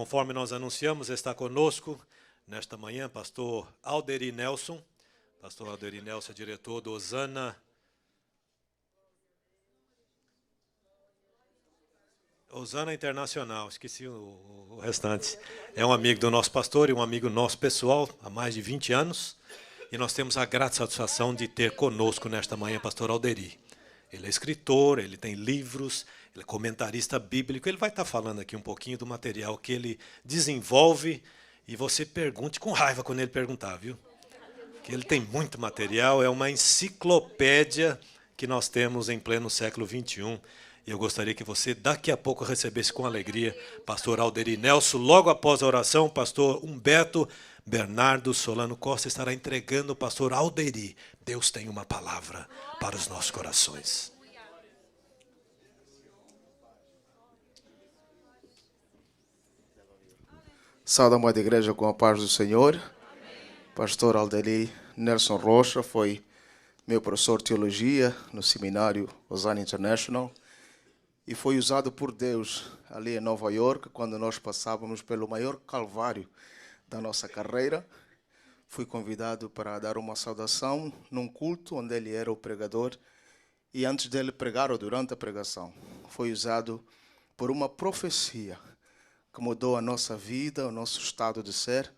Conforme nós anunciamos, está conosco nesta manhã pastor Alderi Nelson. Pastor Alderi Nelson é diretor do Osana Internacional, esqueci o restante. É um amigo do nosso pastor e um amigo nosso pessoal há mais de 20 anos. E nós temos a grata satisfação de ter conosco nesta manhã pastor Alderi. Ele é escritor, ele tem livros, ele é comentarista bíblico. Ele vai estar falando aqui um pouquinho do material que ele desenvolve. E você pergunte com raiva quando ele perguntar, viu? Que ele tem muito material, é uma enciclopédia que nós temos em pleno século XXI. E eu gostaria que você daqui a pouco recebesse com alegria pastor Alderi Nelson. Logo após a oração, pastor Humberto Bernardo Solano Costa estará entregando o pastor Alderi. Deus tem uma palavra para os nossos corações. Sauda a amada igreja com a paz do Senhor. Pastor Alderi Nelson Rocha foi meu professor de teologia no seminário Osana International e foi usado por Deus ali em Nova York quando nós passávamos pelo maior calvário da nossa carreira. Fui convidado para dar uma saudação num culto onde ele era o pregador e antes dele pregar ou durante a pregação foi usado por uma profecia que mudou a nossa vida, o nosso estado de ser.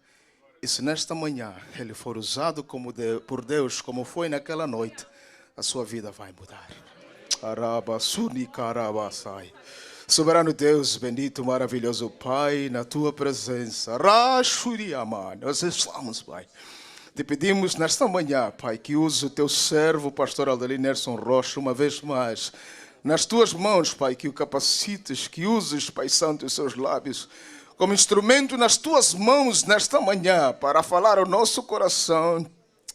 E se nesta manhã ele for usado por Deus, como foi naquela noite, a sua vida vai mudar. Soberano Deus, bendito, maravilhoso Pai, na tua presença. Nós estamos, Pai. Te pedimos nesta manhã, Pai, que use o teu servo, pastor Alderi Nelson Rocha, uma vez mais. Nas tuas mãos, Pai, que o capacites, que uses, Pai Santo, os seus lábios como instrumento nas tuas mãos nesta manhã para falar ao nosso coração,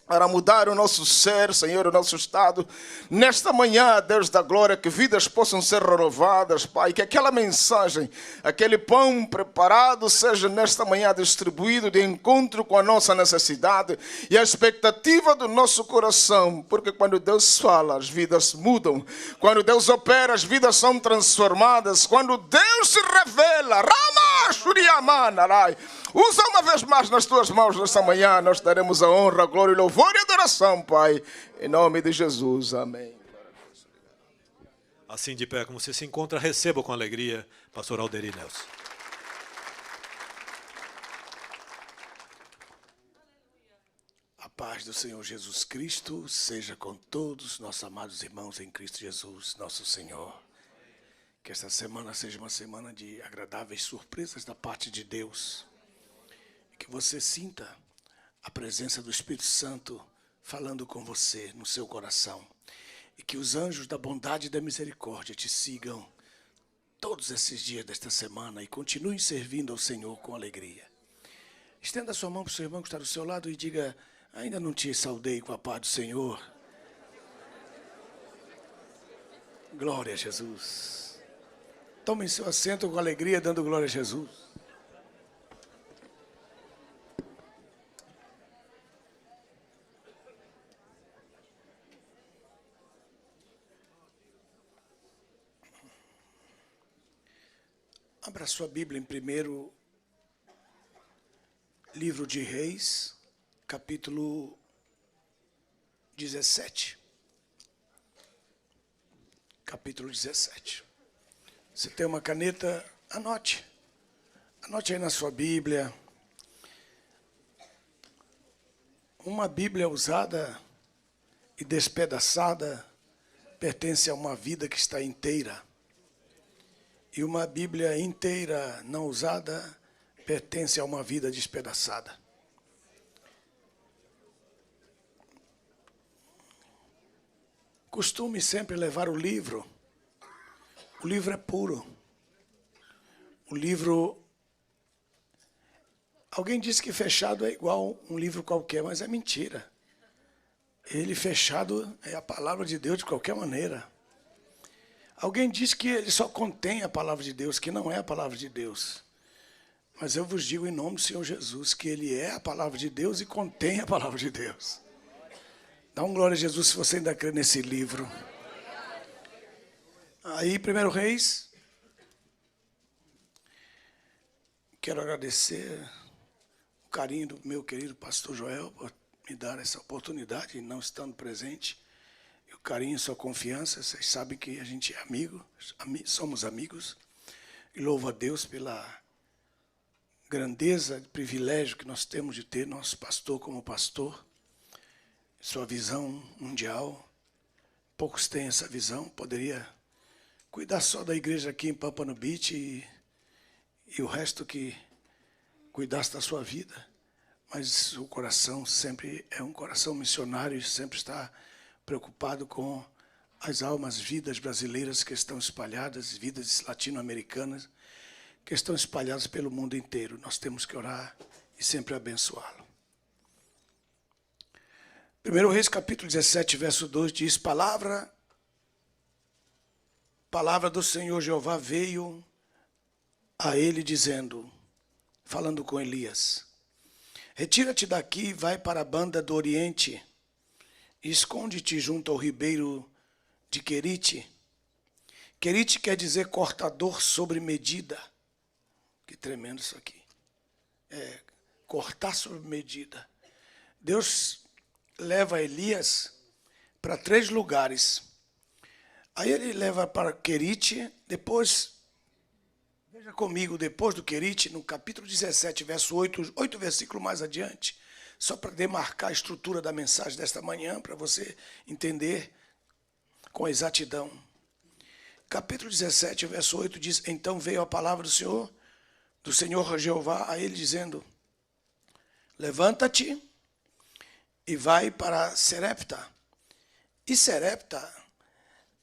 para mudar o nosso ser, Senhor, o nosso estado. Nesta manhã, Deus da glória, que vidas possam ser renovadas, Pai, que aquela mensagem, aquele pão preparado seja nesta manhã distribuído de encontro com a nossa necessidade e a expectativa do nosso coração, porque quando Deus fala, as vidas mudam. Quando Deus opera, as vidas são transformadas. Quando Deus se revela, usa uma vez mais nas tuas mãos nesta manhã, nós daremos a honra, a glória, o louvor e adoração, Pai, em nome de Jesus, amém. Assim de pé como você se encontra, receba com alegria, pastor Alderi Nelson. A paz do Senhor Jesus Cristo seja com todos nossos amados irmãos em Cristo Jesus, nosso Senhor. Que esta semana seja uma semana de agradáveis surpresas da parte de Deus. Que você sinta a presença do Espírito Santo falando com você no seu coração. E que os anjos da bondade e da misericórdia te sigam todos esses dias desta semana e continuem servindo ao Senhor com alegria. Estenda a sua mão para o seu irmão que está do seu lado e diga: ainda não te saudei com a paz do Senhor. Glória a Jesus. Tome seu assento com alegria, dando glória a Jesus. Abra sua Bíblia em primeiro livro de Reis, capítulo 17. Capítulo 17. Se tem uma caneta, anote. Anote aí na sua Bíblia. Uma Bíblia usada e despedaçada pertence a uma vida que está inteira. E uma Bíblia inteira não usada pertence a uma vida despedaçada. Costume sempre levar o livro. O livro é puro. O livro... Alguém disse que fechado é igual um livro qualquer, mas é mentira. Ele fechado é a palavra de Deus de qualquer maneira. Alguém disse que ele só contém a palavra de Deus, que não é a palavra de Deus. Mas eu vos digo em nome do Senhor Jesus que ele é a palavra de Deus e contém a palavra de Deus. Dá um glória a Jesus se você ainda crê nesse livro. Aí, 1 Reis, quero agradecer o carinho do meu querido pastor Joel por me dar essa oportunidade, não estando presente. E o carinho e sua confiança, vocês sabem que a gente é amigo, somos amigos. E louvo a Deus pela grandeza, privilégio que nós temos de ter nosso pastor como pastor. Sua visão mundial. Poucos têm essa visão. Poderia cuidar só da igreja aqui em Pompano Beach e o resto que cuidasse da sua vida. Mas o coração sempre é um coração missionário e sempre está preocupado com as almas, vidas brasileiras que estão espalhadas, vidas latino-americanas, que estão espalhadas pelo mundo inteiro. Nós temos que orar e sempre abençoá-lo. 1 Reis, capítulo 17, verso 2, diz, palavra do Senhor Jeová veio a ele dizendo, falando com Elias, retira-te daqui e vai para a banda do Oriente e esconde-te junto ao ribeiro de Querite. Querite quer dizer cortador sobre medida. Que tremendo isso aqui. Cortar sobre medida. Deus leva Elias para 3 lugares. Aí ele leva para Querite, depois, veja comigo, depois do Querite, no capítulo 17, verso 8 versículos mais adiante, só para demarcar a estrutura da mensagem desta manhã, para você entender com exatidão. Capítulo 17, verso 8 diz, então veio a palavra do Senhor Jeová a ele dizendo, levanta-te e vai para Serepta. E Serepta,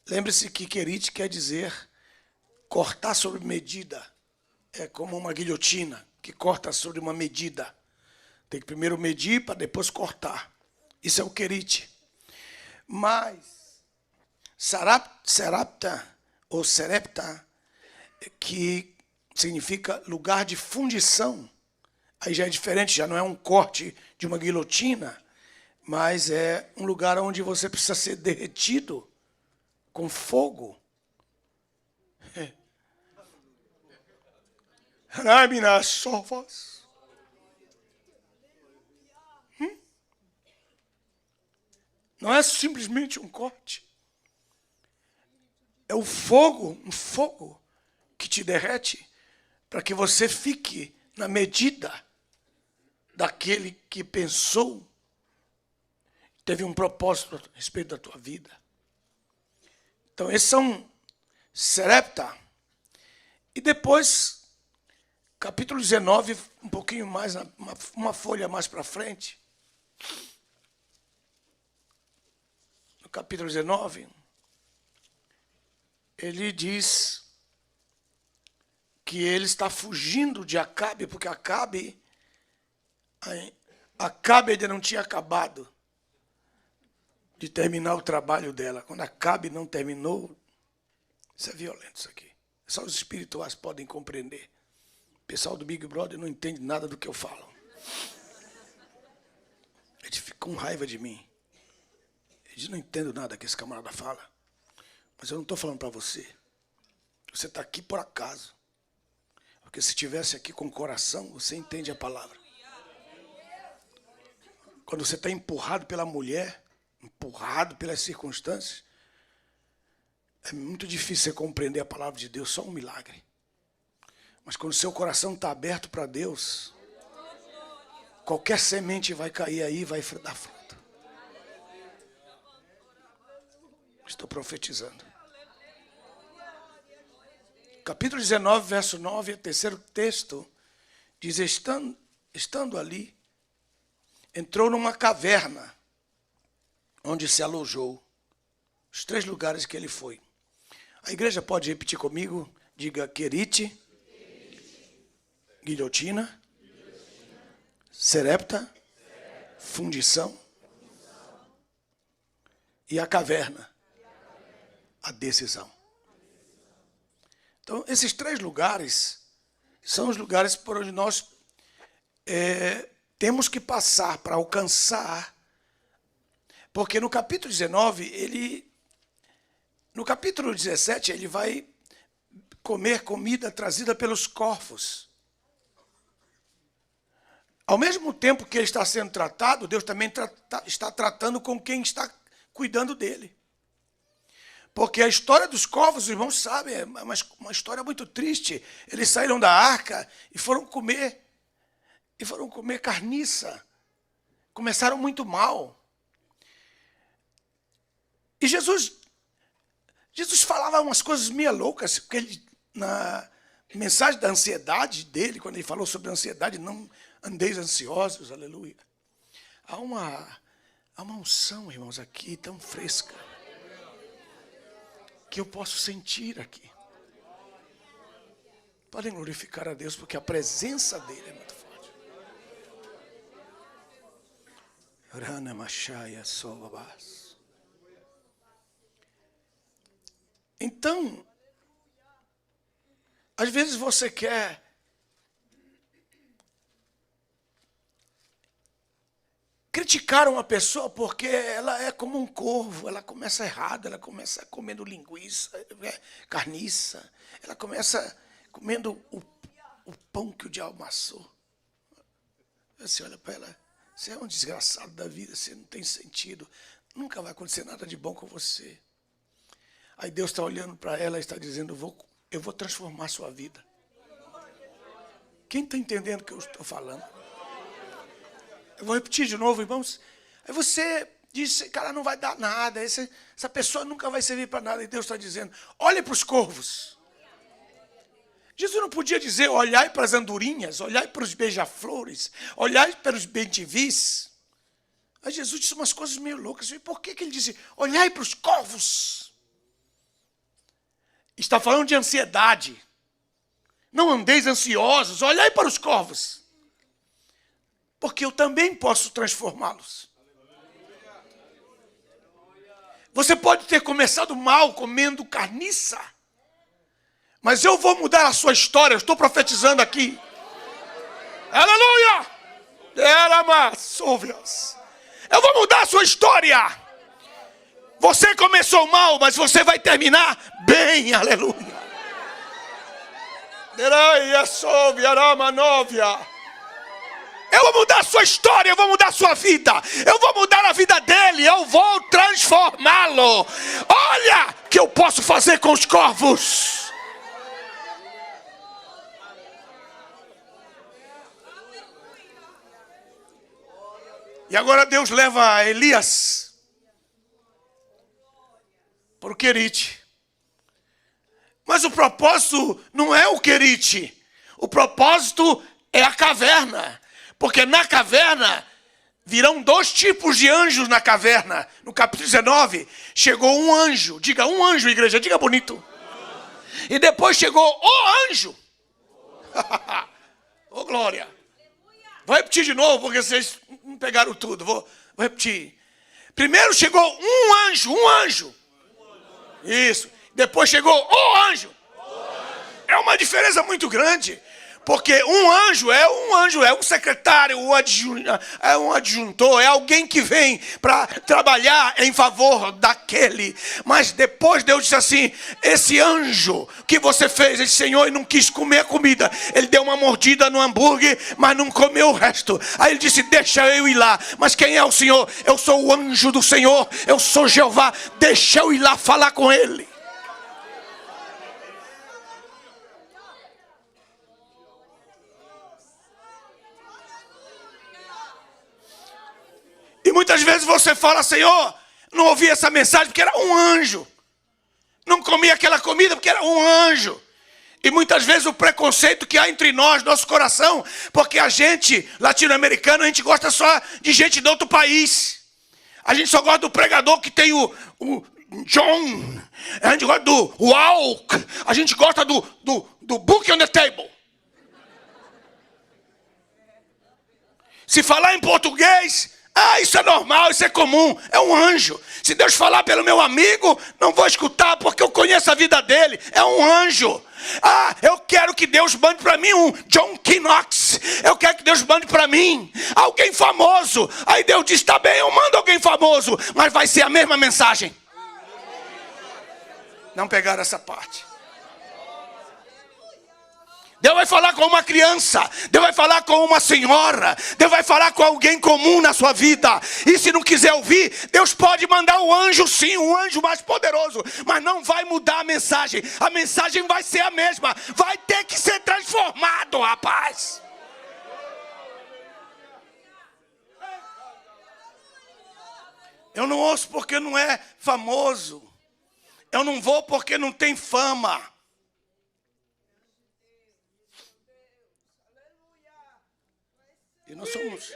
lembre-se que Querite quer dizer cortar sobre medida. É como uma guilhotina que corta sobre uma medida. Tem que primeiro medir para depois cortar. Isso é o Querite. Mas Serepta, ou Serepta, que significa lugar de fundição. Aí já é diferente, já não é um corte de uma guilhotina, mas é um lugar onde você precisa ser derretido com fogo. Não é simplesmente um corte. É o fogo, um fogo que te derrete para que você fique na medida daquele que pensou, teve um propósito a respeito da tua vida. Então, esses são Serepta. E depois, capítulo 19, um pouquinho mais, uma folha mais para frente. No capítulo 19, ele diz que ele está fugindo de Acabe, porque Acabe ainda não tinha acabado de terminar o trabalho dela. Quando Acabe não terminou, isso é violento isso aqui. Só os espirituais podem compreender. O pessoal do Big Brother não entende nada do que eu falo. Eles ficam com raiva de mim. Eles não entendem nada que esse camarada fala. Mas eu não estou falando para você. Você está aqui por acaso. Porque se estivesse aqui com o coração, você entende a palavra. Quando você está empurrado pela mulher, empurrado pelas circunstâncias, é muito difícil você compreender a palavra de Deus, só um milagre. Mas quando o seu coração está aberto para Deus, qualquer semente vai cair aí e vai dar fruto. Estou profetizando. Capítulo 19, verso 9, o terceiro texto, diz, estando ali, entrou numa caverna, onde se alojou. Os 3 lugares que ele foi. A igreja pode repetir comigo? Diga Querite, guilhotina, Serepta, fundição e a caverna, a decisão. Então, esses 3 lugares são os lugares por onde nós temos que passar para alcançar, porque no capítulo 19, no capítulo 17, ele vai comer comida trazida pelos corvos. Ao mesmo tempo que ele está sendo tratado, Deus também está tratando com quem está cuidando dele. Porque a história dos corvos, os irmãos sabem, é uma história muito triste. Eles saíram da arca e foram comer carniça. Começaram muito mal. E Jesus falava umas coisas meio loucas, porque ele, na mensagem da ansiedade dele, quando ele falou sobre a ansiedade, não andeis ansiosos, aleluia. Há uma unção, irmãos, aqui tão fresca, que eu posso sentir aqui. Podem glorificar a Deus, porque a presença dele é muito forte. Rana Machaya Sobabás. Então, às vezes você quer criticar uma pessoa porque ela é como um corvo, ela começa errado, ela começa comendo linguiça, carniça, ela começa comendo o pão que o diabo amassou. Você olha para ela, você é um desgraçado da vida, você não tem sentido, nunca vai acontecer nada de bom com você. Aí Deus está olhando para ela e está dizendo, eu vou transformar a sua vida. Quem está entendendo o que eu estou falando? Eu vou repetir de novo, irmãos. Aí você diz, cara, não vai dar nada, essa pessoa nunca vai servir para nada. E Deus está dizendo, olhe para os corvos. Jesus não podia dizer, olhai para as andorinhas, olhai para os beija-flores, olhai para os bentivis. Aí Jesus disse umas coisas meio loucas. E por que ele disse, olhai para os corvos? Está falando de ansiedade. Não andeis ansiosos, olhai para os corvos. Porque eu também posso transformá-los. Você pode ter começado mal comendo carniça, mas eu vou mudar a sua história. Eu estou profetizando aqui. Aleluia! Eu vou mudar a sua história. Você começou mal, mas você vai terminar bem. Aleluia! Eu vou mudar a sua história, eu vou mudar a sua vida. Eu vou mudar a vida dele, eu vou transformá-lo. Olha o que eu posso fazer com os corvos. E agora Deus leva Elias para o Querite. Mas o propósito não é o Querite. O propósito é a caverna. Porque na caverna virão 2 tipos de anjos na caverna. No capítulo 19, chegou um anjo. Diga um anjo, igreja, diga bonito. E depois chegou o anjo. Ô glória. Vou repetir de novo, porque vocês não pegaram tudo. Vou repetir. Primeiro chegou um anjo. Isso. Depois chegou o anjo. É uma diferença muito grande. Porque um anjo, é um secretário, é um adjuntor, é alguém que vem para trabalhar em favor daquele. Mas depois Deus disse assim, esse anjo que você fez, ele disse, Senhor, ele não quis comer a comida. Ele deu uma mordida no hambúrguer, mas não comeu o resto. Aí ele disse, deixa eu ir lá. Mas quem é o Senhor? Eu sou o anjo do Senhor, eu sou Jeová. Deixa eu ir lá falar com ele. E muitas vezes você fala, Senhor, não ouvi essa mensagem porque era um anjo. Não comi aquela comida porque era um anjo. E muitas vezes o preconceito que há entre nós, nosso coração, porque a gente, latino-americano, a gente gosta só de gente de outro país. A gente só gosta do pregador que tem o John. A gente gosta do Walk. A gente gosta do Book on the Table. Se falar em português... isso é normal, isso é comum, é um anjo. Se Deus falar pelo meu amigo, não vou escutar porque eu conheço a vida dele, é um anjo. Eu quero que Deus mande para mim um John Knox. Eu quero que Deus mande para mim alguém famoso. Aí Deus diz, tá bem, eu mando alguém famoso, mas vai ser a mesma mensagem. Não pegaram essa parte. Deus vai falar com uma criança, Deus vai falar com uma senhora, Deus vai falar com alguém comum na sua vida. E se não quiser ouvir, Deus pode mandar um anjo sim, um anjo mais poderoso, mas não vai mudar a mensagem vai ser a mesma, vai ter que ser transformado, rapaz. Eu não ouço porque não é famoso, eu não vou porque não tem fama. E nós somos.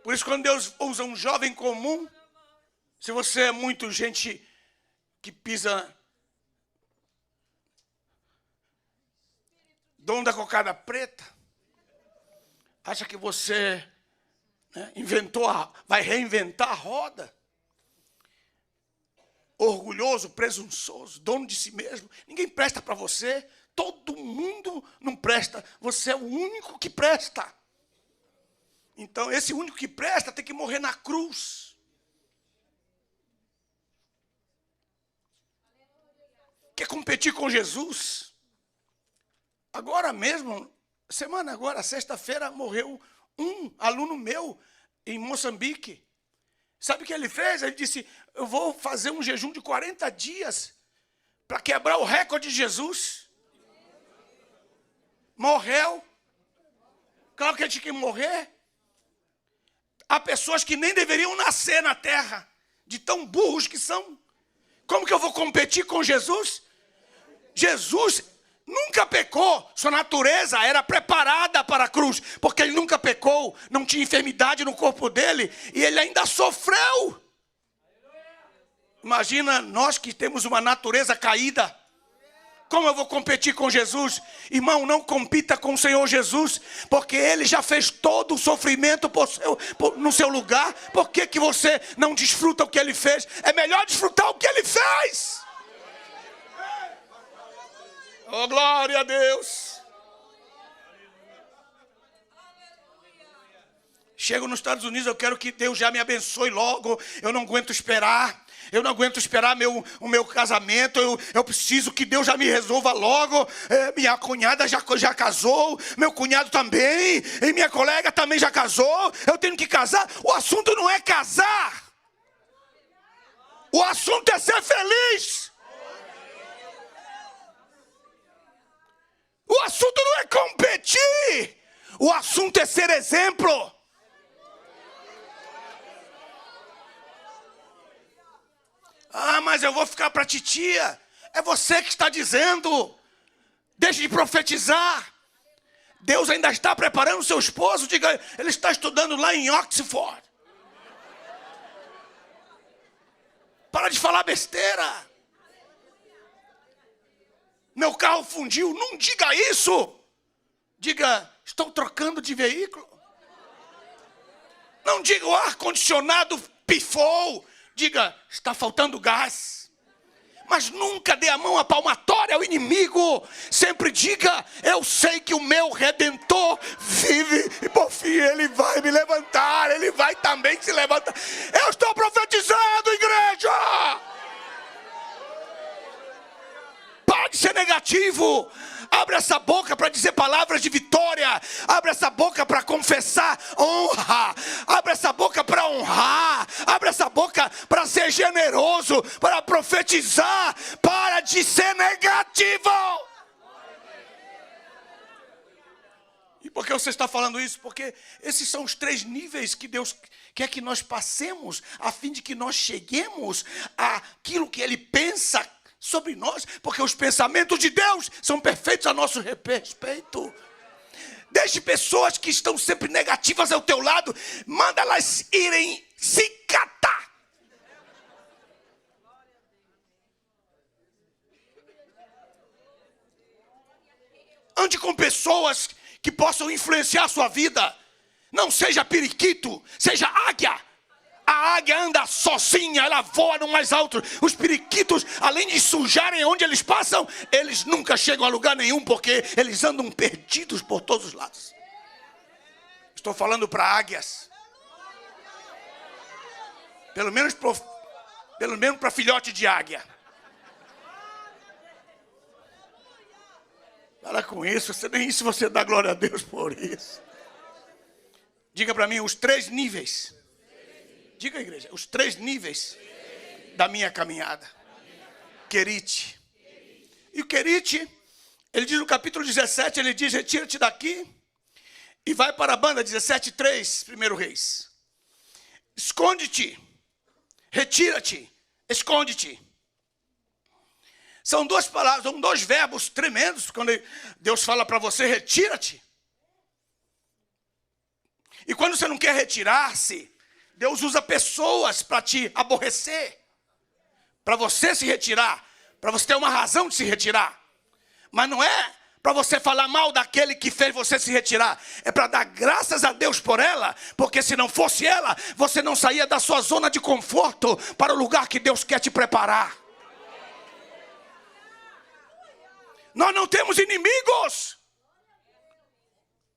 Por isso, quando Deus usa um jovem comum, se você é muito gente que pisa dono da cocada preta, acha que você vai reinventar a roda, orgulhoso, presunçoso, dono de si mesmo, ninguém presta para você. Todo mundo não presta, você é o único que presta. Então, esse único que presta tem que morrer na cruz. Quer competir com Jesus? Agora mesmo, semana agora, sexta-feira, morreu um aluno meu em Moçambique. Sabe o que ele fez? Ele disse, eu vou fazer um jejum de 40 dias para quebrar o recorde de Jesus. Morreu. Claro que ele tinha que morrer. Há pessoas que nem deveriam nascer na terra, de tão burros que são. Como que eu vou competir com Jesus? Jesus nunca pecou, sua natureza era preparada para a cruz, porque ele nunca pecou, não tinha enfermidade no corpo dele, e ele ainda sofreu. Imagina nós que temos uma natureza caída. Como eu vou competir com Jesus? Irmão, não compita com o Senhor Jesus, porque Ele já fez todo o sofrimento no seu lugar. Por que você não desfruta o que Ele fez? É melhor desfrutar o que Ele fez. Oh, glória a Deus. Chego nos Estados Unidos, eu quero que Deus já me abençoe logo. Eu não aguento esperar. Eu não aguento esperar o meu casamento. Eu preciso que Deus já me resolva logo. Minha cunhada já casou. Meu cunhado também. E minha colega também já casou. Eu tenho que casar. O assunto não é casar. O assunto é ser feliz. O assunto não é competir. O assunto é ser exemplo. Ah, mas eu vou ficar para a titia. É você que está dizendo. Deixe de profetizar. Deus ainda está preparando o seu esposo. Diga, ele está estudando lá em Oxford. Para de falar besteira. Meu carro fundiu. Não diga isso. Diga, estou trocando de veículo. Não diga, o ar-condicionado pifou. Diga, está faltando gás. Mas nunca dê a mão à palmatória ao inimigo. Sempre diga, eu sei que o meu Redentor vive. E por fim ele vai me levantar. Ele vai também se levantar. Eu estou profetizando, igreja. Pare de ser negativo. Abre essa boca para dizer palavras de vitória. Abre essa boca para confessar honra. Abre essa boca para honrar. Abre essa boca para ser generoso, para profetizar. Para de ser negativo. E por que você está falando isso? Porque esses são os 3 níveis que Deus quer que nós passemos, a fim de que nós cheguemos àquilo que Ele pensa sobre nós, porque os pensamentos de Deus são perfeitos a nosso respeito. Deixe pessoas que estão sempre negativas ao teu lado, manda elas irem se catar. Ande com pessoas que possam influenciar a sua vida. Não seja periquito, seja águia. A águia anda sozinha, ela voa no mais alto. Os periquitos, além de sujarem onde eles passam, eles nunca chegam a lugar nenhum, porque eles andam perdidos por todos os lados. Estou falando para águias. Pelo menos para filhote de águia. Para com isso, nem isso você dá glória a Deus por isso. Diga para mim os 3 níveis. Diga, igreja, os 3 níveis da minha caminhada. Querite. E o querite, ele diz no capítulo 17, ele diz, retira-te daqui e vai para a banda, 17:3, 1 Reis. Esconde-te, retira-te, esconde-te. São 2 palavras, são 2 verbos tremendos, quando Deus fala para você, retira-te. E quando você não quer retirar-se, Deus usa pessoas para te aborrecer, para você se retirar, para você ter uma razão de se retirar. Mas não é para você falar mal daquele que fez você se retirar. É para dar graças a Deus por ela, porque se não fosse ela, você não saía da sua zona de conforto para o lugar que Deus quer te preparar. Nós não temos inimigos.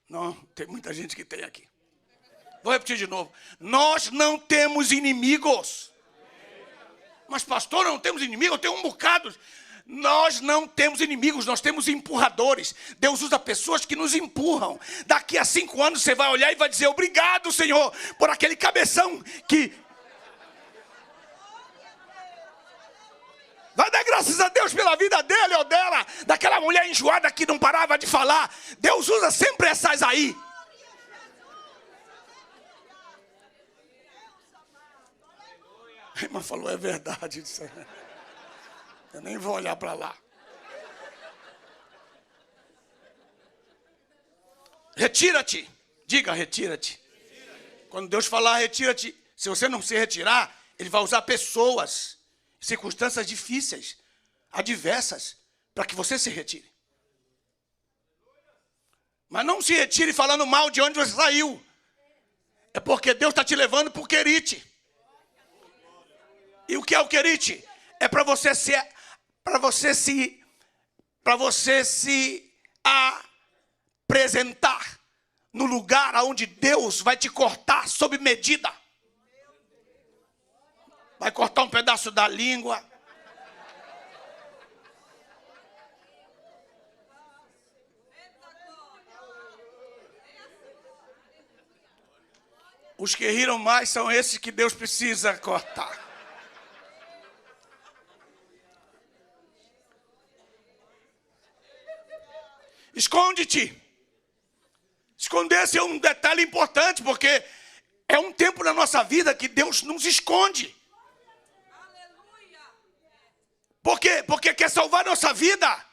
Não, tem muita gente que tem aqui. Vou repetir de novo. Nós não temos inimigos. Mas pastor, não temos inimigos? Eu tenho um bocado. Nós não temos inimigos, nós temos empurradores. Deus usa pessoas que nos empurram. Daqui a 5 anos você vai olhar e vai dizer, obrigado, Senhor, por aquele cabeção que... Vai dar graças a Deus pela vida dele ou dela, daquela mulher enjoada que não parava de falar. Deus usa sempre essas aí. A irmã falou, é verdade. Eu nem vou olhar para lá. Retira-te. Diga, retira-te. Quando Deus falar, retira-te. Se você não se retirar, Ele vai usar pessoas, circunstâncias difíceis, adversas, para que você se retire. Mas não se retire falando mal de onde você saiu. É porque Deus está te levando para o querite. E o que é o querite? É para você se apresentar no lugar onde Deus vai te cortar sob medida. Vai cortar um pedaço da língua. Os que riram mais são esses que Deus precisa cortar. Esconde-te. Esconder-se é um detalhe importante, porque é um tempo na nossa vida que Deus nos esconde. Por quê? Porque quer salvar nossa vida.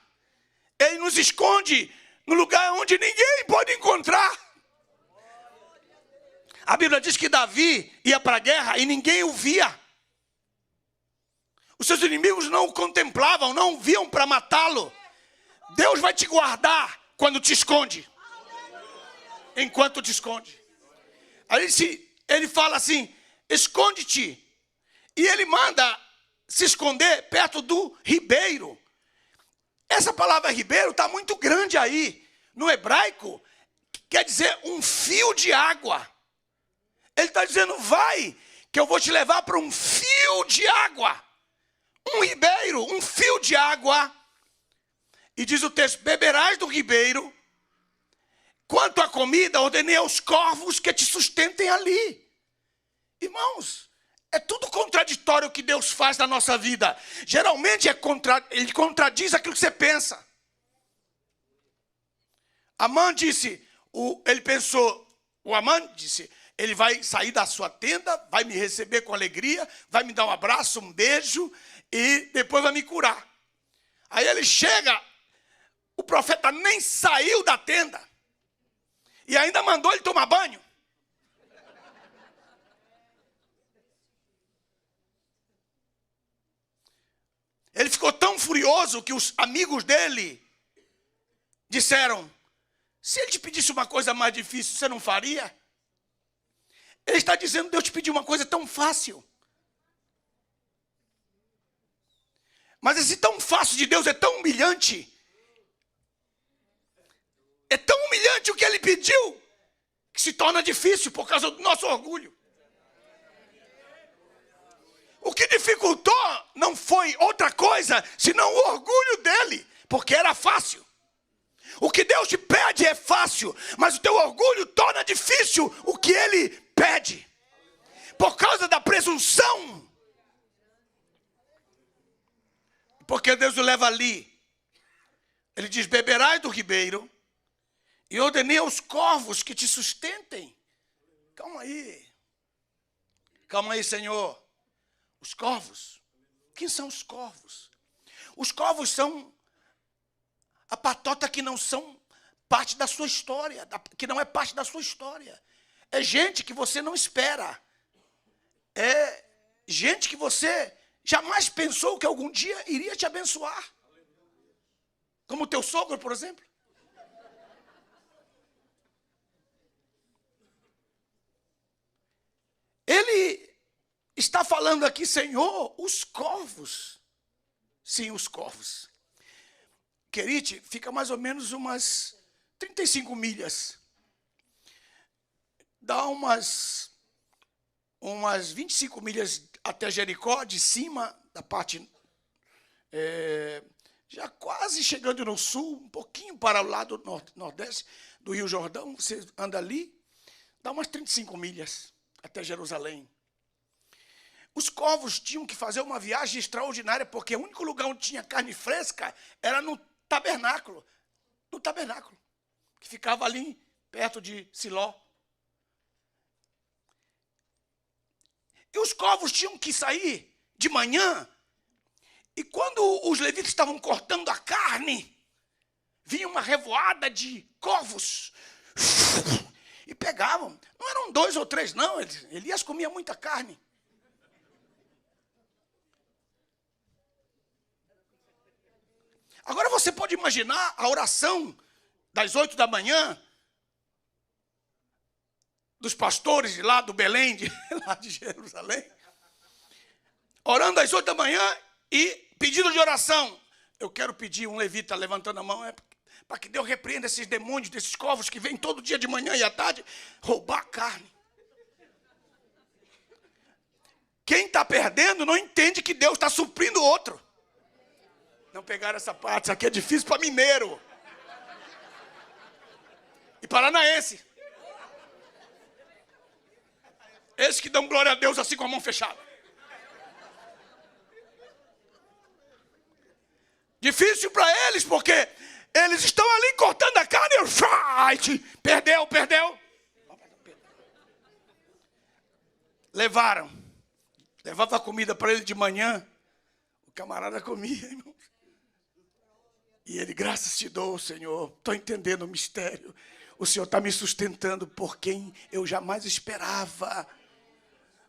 Ele nos esconde no lugar onde ninguém pode encontrar. A Bíblia diz que Davi ia para a guerra e ninguém o via. Os seus inimigos não o contemplavam, não o viam para matá-lo. Deus vai te guardar quando te esconde. Enquanto te esconde. Aí ele fala assim, esconde-te. E ele manda se esconder perto do ribeiro. Essa palavra ribeiro está muito grande aí. No hebraico, quer dizer um fio de água. Ele está dizendo, vai, que eu vou te levar para um fio de água. Um ribeiro, um fio de água. E diz o texto, beberás do ribeiro. Quanto à comida, ordenei aos corvos que te sustentem ali. Irmãos, é tudo contraditório o que Deus faz na nossa vida. Geralmente ele contradiz aquilo que você pensa. Amã disse, o Amã disse, ele vai sair da sua tenda, vai me receber com alegria, vai me dar um abraço, um beijo, e depois vai me curar. Aí ele chega, o profeta nem saiu da tenda, e ainda mandou ele tomar banho. Ele ficou tão furioso que os amigos dele disseram, se ele te pedisse uma coisa mais difícil, você não faria? Ele está dizendo, Deus te pediu uma coisa tão fácil. Mas esse tão fácil de Deus é tão humilhante. É tão humilhante o que ele pediu, que se torna difícil por causa do nosso orgulho. O que dificultou não foi outra coisa, senão o orgulho dele, porque era fácil. O que Deus te pede é fácil, mas o teu orgulho torna difícil o que Ele pede. Por causa da presunção. Porque Deus o leva ali. Ele diz, beberás do ribeiro, e ordenei aos corvos que te sustentem. Calma aí. Calma aí, Senhor. Os corvos. Quem são os corvos? Os corvos são a patota que não são parte da sua história, que não é parte da sua história. É gente que você não espera. É gente que você jamais pensou que algum dia iria te abençoar. Como o teu sogro, por exemplo. Ele está falando aqui, Senhor, os corvos. Sim, os corvos. Querite fica mais ou menos umas 35 milhas. Dá umas 25 milhas até Jericó, de cima, da parte, já quase chegando no sul, um pouquinho para o lado nordeste do Rio Jordão. Você anda ali, dá umas 35 milhas até Jerusalém. Os corvos tinham que fazer uma viagem extraordinária, porque o único lugar onde tinha carne fresca era no tabernáculo. No tabernáculo, que ficava ali perto de Siló. E os corvos tinham que sair de manhã. E quando os levitas estavam cortando a carne, vinha uma revoada de corvos. E pegavam. Não eram 2 ou 3, não. Elias comia muita carne. Agora você pode imaginar a oração das 8 da manhã dos pastores de lá do Belém, lá de Jerusalém, orando às 8 da manhã e pedido de oração. Eu quero pedir, um levita levantando a mão, para que Deus repreenda esses demônios, desses corvos que vêm todo dia de manhã e à tarde roubar carne. Quem está perdendo não entende que Deus está suprindo outro. Não pegaram essa parte, isso aqui é difícil para mineiro. E paranaense. Esses que dão glória a Deus assim com a mão fechada. Difícil para eles, porque eles estão ali cortando a carne e perdeu. Levava a comida para ele de manhã. O camarada comia, irmão. E ele, graças te dou, Senhor. Estou entendendo o mistério. O Senhor está me sustentando por quem eu jamais esperava.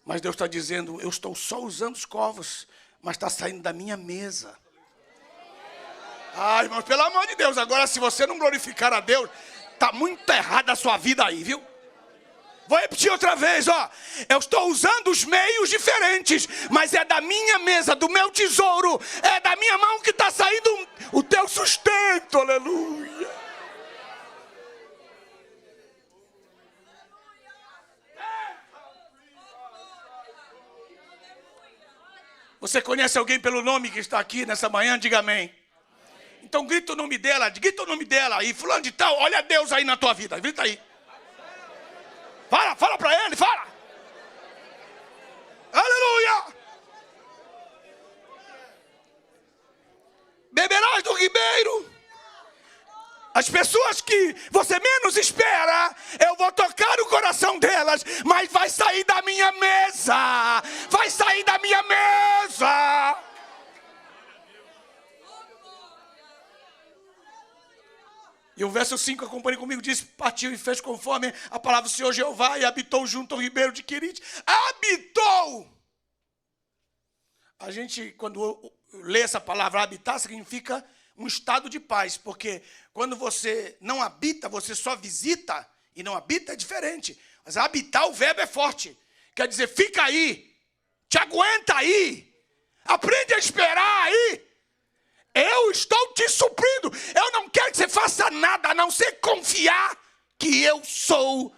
Mas Deus está dizendo, eu estou só usando os corvos, mas está saindo da minha mesa. Ai, irmãos, pelo amor de Deus, agora se você não glorificar a Deus, está muito errada a sua vida aí, viu? Vou repetir outra vez, ó. Eu estou usando os meios diferentes, mas é da minha mesa, do meu tesouro, é da minha mão que está saindo o teu sustento, aleluia. Você conhece alguém pelo nome que está aqui nessa manhã? Diga amém. Então grita o nome dela, e fulano de tal, olha Deus aí na tua vida, grita aí. Fala para ele, fala. Aleluia. Beberás do ribeiro. As pessoas que você menos espera, eu vou tocar o coração delas, mas vai sair da minha mesa. Vai sair da minha mesa. E o verso 5, acompanhe comigo, diz, partiu e fez conforme a palavra do Senhor Jeová e habitou junto ao ribeiro de Querite. Habitou! A gente, quando lê essa palavra habitar, significa um estado de paz, porque quando você não habita, você só visita, e não habita é diferente. Mas habitar, o verbo é forte. Quer dizer, fica aí, te aguenta aí, aprende a esperar aí. Eu estou te suprindo. Eu não quero que você faça nada, a não ser confiar que eu sou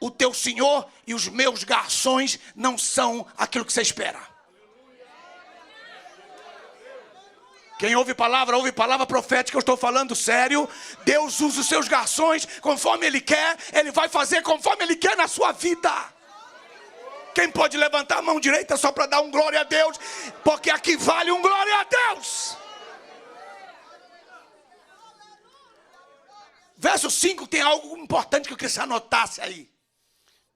o teu Senhor e os meus garçons não são aquilo que você espera. Quem ouve palavra profética, eu estou falando sério. Deus usa os seus garçons conforme Ele quer. Ele vai fazer conforme Ele quer na sua vida. Quem pode levantar a mão direita só para dar um glória a Deus? Porque aqui vale um glória a Deus. Verso 5 tem algo importante que eu queria que você anotasse aí.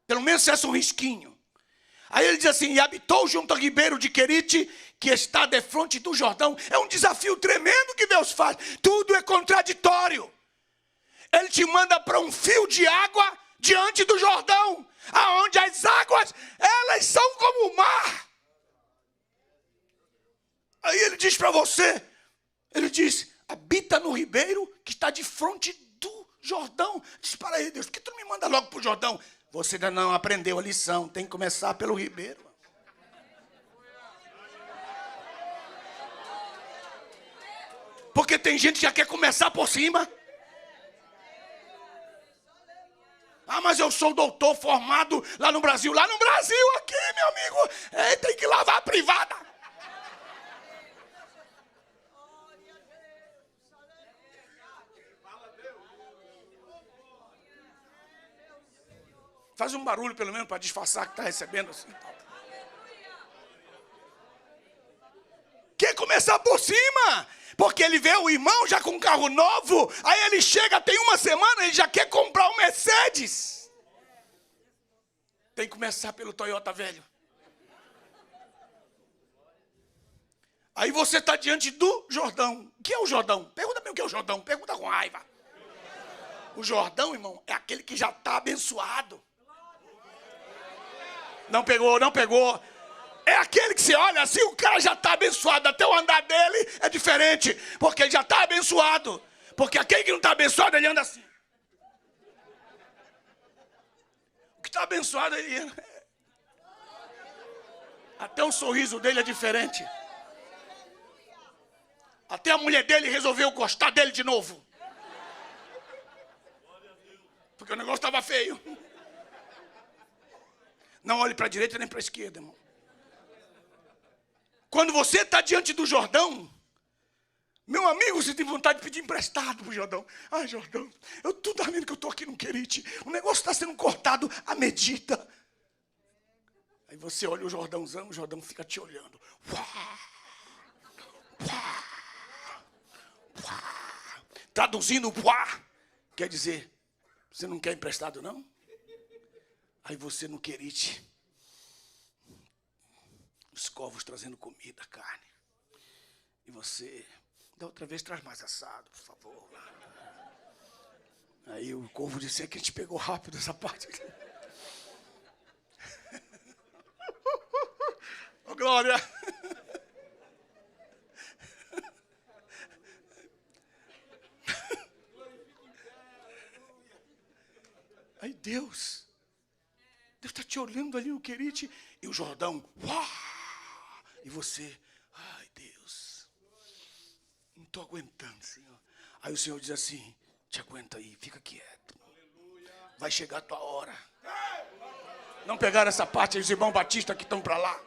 Pelo menos se é um risquinho. Aí ele diz assim: e habitou junto ao ribeiro de Querite, que está defronte do Jordão. É um desafio tremendo que Deus faz. Tudo é contraditório. Ele te manda para um fio de água diante do Jordão, aonde as águas, elas são como o mar. Aí ele diz para você, ele diz: habita no ribeiro que está de frente do Jordão. Diz: para aí, Deus, por que tu não me manda logo para o Jordão? Você ainda não aprendeu a lição, tem que começar pelo ribeiro. Porque tem gente que já quer começar por cima. Ah, mas eu sou doutor formado lá no Brasil. Lá no Brasil, aqui, meu amigo, tem que lavar a privada. Faz um barulho pelo menos para disfarçar que está recebendo assim. Quer começar por cima, porque ele vê o irmão já com um carro novo, aí ele chega, tem uma semana, ele já quer comprar um Mercedes. Tem que começar pelo Toyota velho. Aí você está diante do Jordão. O que é o Jordão? Pergunta bem o que é o Jordão, pergunta com raiva. O Jordão, irmão, é aquele que já está abençoado. Não pegou, não pegou. É aquele que você olha assim, o cara já está abençoado. Até o andar dele é diferente, porque ele já está abençoado. Porque aquele que não está abençoado, ele anda assim. O que está abençoado, ele anda. Até o sorriso dele é diferente. Até a mulher dele resolveu gostar dele de novo. Porque o negócio estava feio. Não olhe para a direita nem para a esquerda, irmão. Quando você está diante do Jordão, meu amigo, você tem vontade de pedir emprestado para o Jordão. Ah, Jordão, eu estou vendo que eu estou aqui no Querite. O negócio está sendo cortado à medida. Aí você olha o Jordãozão, o Jordão fica te olhando. Uá, uá, uá. Traduzindo uá, quer dizer, você não quer emprestado, não? Aí você no Querite, os corvos trazendo comida, carne. E você, da outra vez, traz mais assado, por favor. Aí o corvo disse que a gente pegou rápido essa parte. Oh, glória! Aí Deus está te olhando ali no Querite, e o Jordão, uau! E você, ai Deus, não estou aguentando, Senhor. Aí o Senhor diz assim: te aguenta aí, fica quieto. Vai chegar a tua hora. Não pegaram essa parte, os irmãos batistas que estão para lá.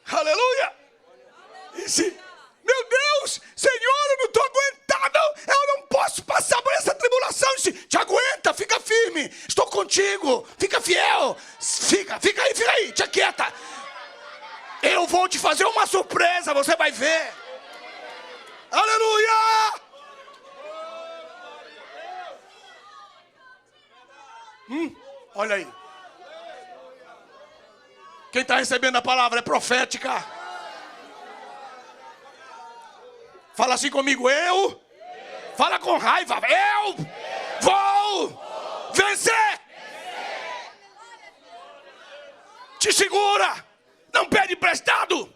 Aleluia! E se, meu Deus, Senhor, eu não estou aguentado, eu não posso passar por essa tribulação. Te aguenta, fica firme, estou contigo, fica fiel, fica aí, te aquieta. Eu vou te fazer uma surpresa, você vai ver. Aleluia! Olha aí. Quem está recebendo a palavra é profética. Fala assim comigo, eu. Fala com raiva, eu vou vencer. Te segura, não pede emprestado,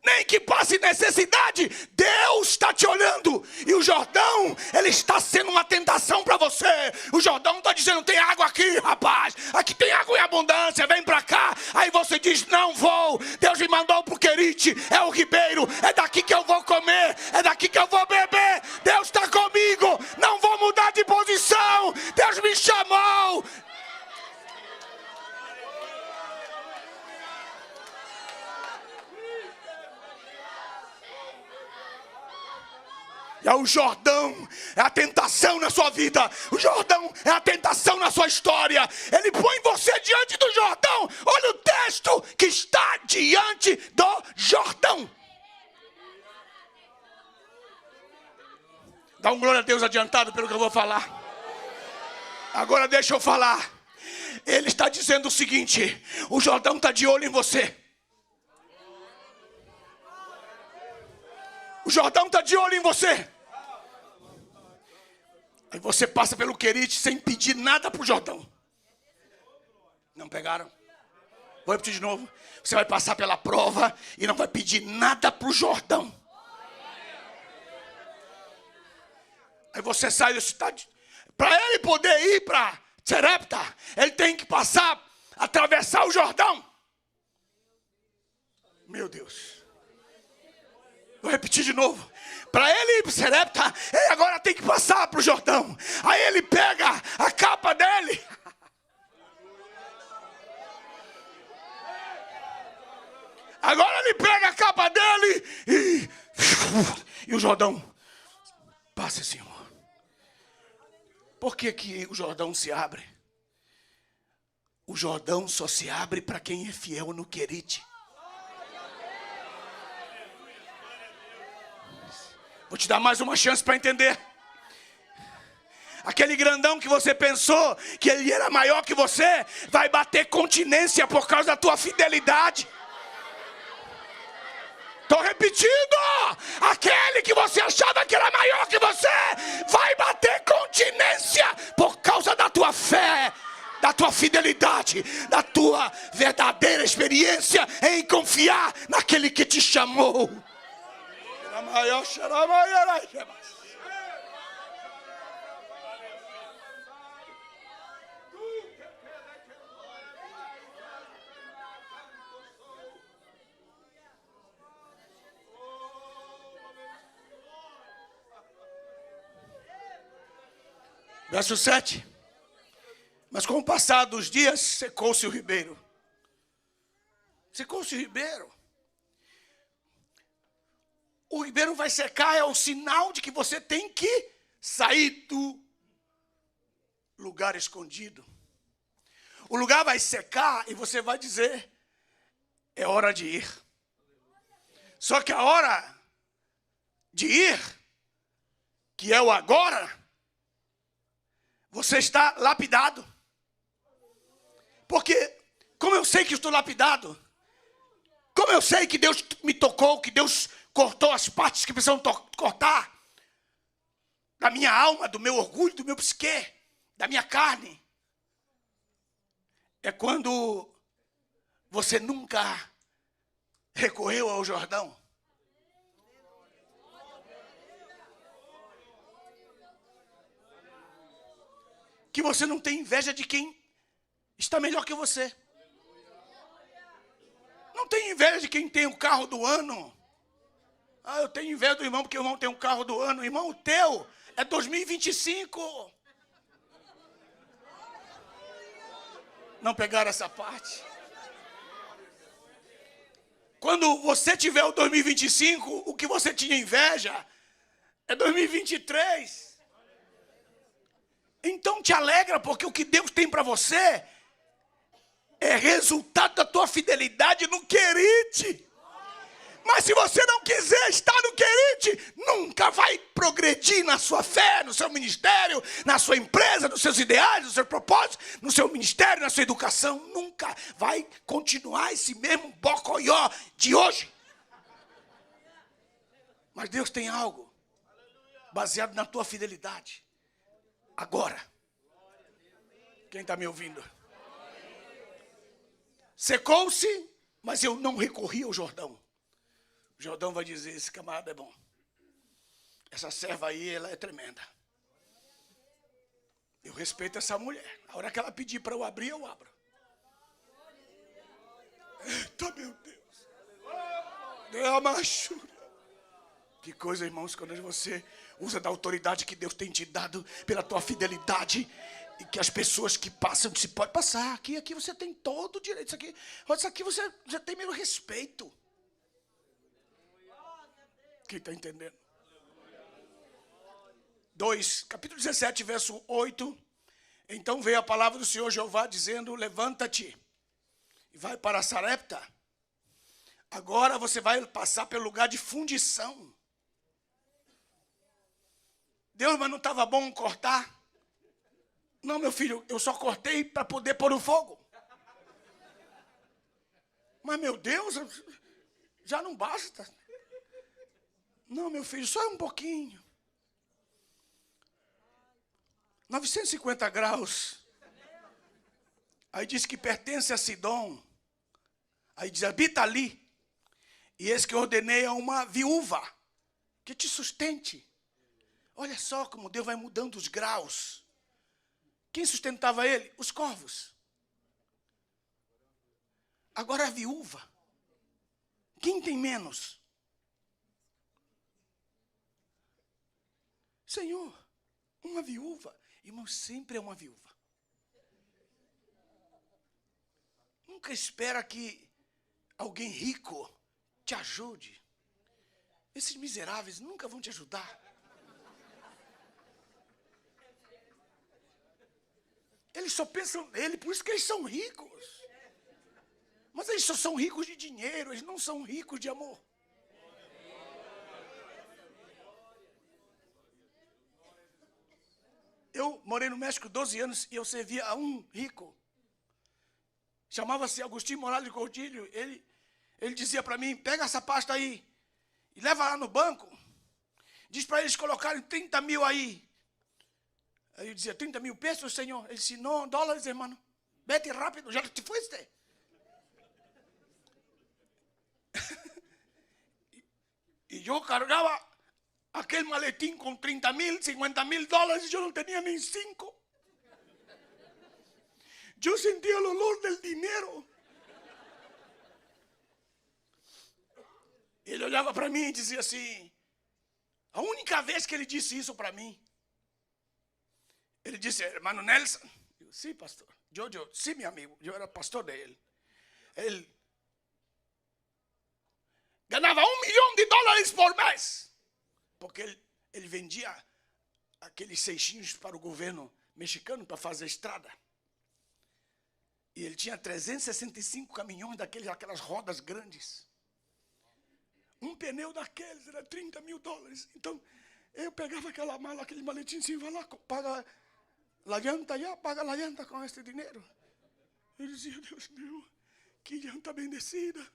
nem que passe necessidade. Deus está te olhando. E o Jordão, ele está sendo uma tentação para você. O Jordão está dizendo: tem água aqui, rapaz, aqui tem água em abundância, vem para cá. Aí você diz: não vou, Deus me mandou para o Querite, é o ribeiro, é daqui que eu vou comer, é daqui que eu vou beber. Deus está comigo, não vou mudar de posição, Deus me chamou. E o Jordão é a tentação na sua vida. O Jordão é a tentação na sua história. Ele põe você diante do Jordão. Olha o texto que está diante do Jordão. Dá um glória a Deus adiantado pelo que eu vou falar. Agora deixa eu falar. Ele está dizendo o seguinte: o Jordão está de olho em você. O Jordão está de olho em você. Aí você passa pelo Querite sem pedir nada para o Jordão. Não pegaram? Vou repetir de novo. Você vai passar pela prova e não vai pedir nada para o Jordão. Aí você sai do estádio. Para ele poder ir para Sarepta, ele tem que passar, atravessar o Jordão. Meu Deus. Vou repetir de novo. Para ele ir para Sarepta, ele agora tem que passar para o Jordão. Aí ele pega a capa dele. Agora ele pega a capa dele e o Jordão passa, Senhor. Por que o Jordão se abre? O Jordão só se abre para quem é fiel no Querite. Vou te dar mais uma chance para entender. Aquele grandão que você pensou que ele era maior que você, vai bater continência por causa da tua fidelidade. Estou repetindo. Aquele que você achava que era maior que você, vai bater continência por causa da tua fé, da tua fidelidade, da tua verdadeira experiência em confiar naquele que te chamou. Verso 7. Mas com o passar dos dias, secou-se o ribeiro. Secou-se o ribeiro. O ribeiro vai secar, é o sinal de que você tem que sair do lugar escondido. O lugar vai secar e você vai dizer: é hora de ir. Só que a hora de ir, que é o agora, você está lapidado. Porque, como eu sei que estou lapidado, como eu sei que Deus me tocou, que Deus cortou as partes que precisam cortar, da minha alma, do meu orgulho, do meu psique, da minha carne, é quando você nunca recorreu ao Jordão. Que você não tem inveja de quem está melhor que você. Não tem inveja de quem tem o carro do ano. Ah, eu tenho inveja do irmão porque o irmão tem um carro do ano. Irmão, o teu é 2025. Não pegaram essa parte? Quando você tiver o 2025, o que você tinha inveja é 2023. Então te alegra, porque o que Deus tem para você é resultado da tua fidelidade no Querite. Mas se você não quiser estar no Querite, nunca vai progredir na sua fé, no seu ministério, na sua empresa, nos seus ideais, nos seus propósitos, no seu ministério, na sua educação. Nunca vai continuar esse mesmo bocoió de hoje. Mas Deus tem algo baseado na tua fidelidade. Agora, quem está me ouvindo? Secou-se, mas eu não recorri ao Jordão. O Jordão vai dizer: esse camarada é bom. Essa serva aí, ela é tremenda. Eu respeito essa mulher. A hora que ela pedir para eu abrir, eu abro. Eita, meu Deus. Que coisa, irmãos, quando você usa da autoridade que Deus tem te dado pela tua fidelidade, e que as pessoas que passam, se pode passar, aqui você tem todo o direito, isso aqui você já tem meu respeito. Quem está entendendo? 2, capítulo 17, verso 8. Então veio a palavra do Senhor Jeová dizendo: levanta-te e vai para Sarepta. Agora você vai passar pelo lugar de fundição. Deus, mas não estava bom cortar? Não, meu filho, eu só cortei para poder pôr o fogo. Mas, meu Deus, já não basta. Não, meu filho, só um pouquinho. 950 graus. Aí diz que pertence a Sidom. Aí diz, habita ali. E eis que ordenei a uma viúva que te sustente. Olha só como Deus vai mudando os graus. Quem sustentava ele? Os corvos. Agora a viúva. Quem tem menos? Senhor, uma viúva. Irmão, sempre é uma viúva. Nunca espera que alguém rico te ajude. Esses miseráveis nunca vão te ajudar. Eles só pensam nele, por isso que eles são ricos. Mas eles só são ricos de dinheiro, eles não são ricos de amor. Eu morei no México 12 anos e eu servia a um rico. Chamava-se Agostinho Morales de Cordilho. Ele dizia para mim, pega essa pasta aí e leva lá no banco. Diz para eles colocarem 30 mil aí. Aí eu dizia, 30 mil pesos, senhor? Ele disse, não, dólares, hermano. Vete rápido, já te fuiste. E eu cargava aquele maletim com 30 mil, 50 mil dólares e eu não tinha nem 5. Eu sentia o olor do dinheiro. Ele olhava para mim e dizia assim, a única vez que ele disse isso para mim, ele disse, hermano Nelson, eu, sim, pastor, eu, sim, meu amigo, eu era pastor dele. Ele ganhava $1 milhão por mês, porque ele vendia aqueles seixinhos para o governo mexicano para fazer estrada. E ele tinha 365 caminhões aquelas rodas grandes. Um pneu daqueles era $30 mil. Então, eu pegava aquela mala, aquele maletim, assim, vai lá, paga a llanta já, paga a llanta com este dinheiro. Eu dizia, Deus meu, que llanta bendecida.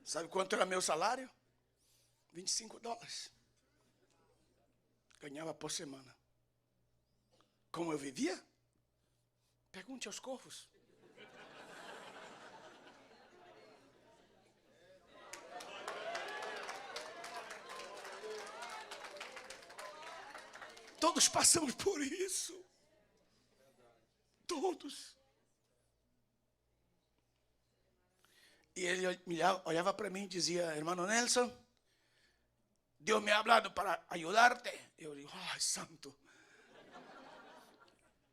Sabe quanto era meu salário? $25. Ganhava por semana. Como eu vivia? Pergunte aos corvos. Todos passamos por isso. Todos. E ele olhava para mim e dizia, hermano Nelson, Deus me ha hablado para ayudarte. Eu digo, ai, santo.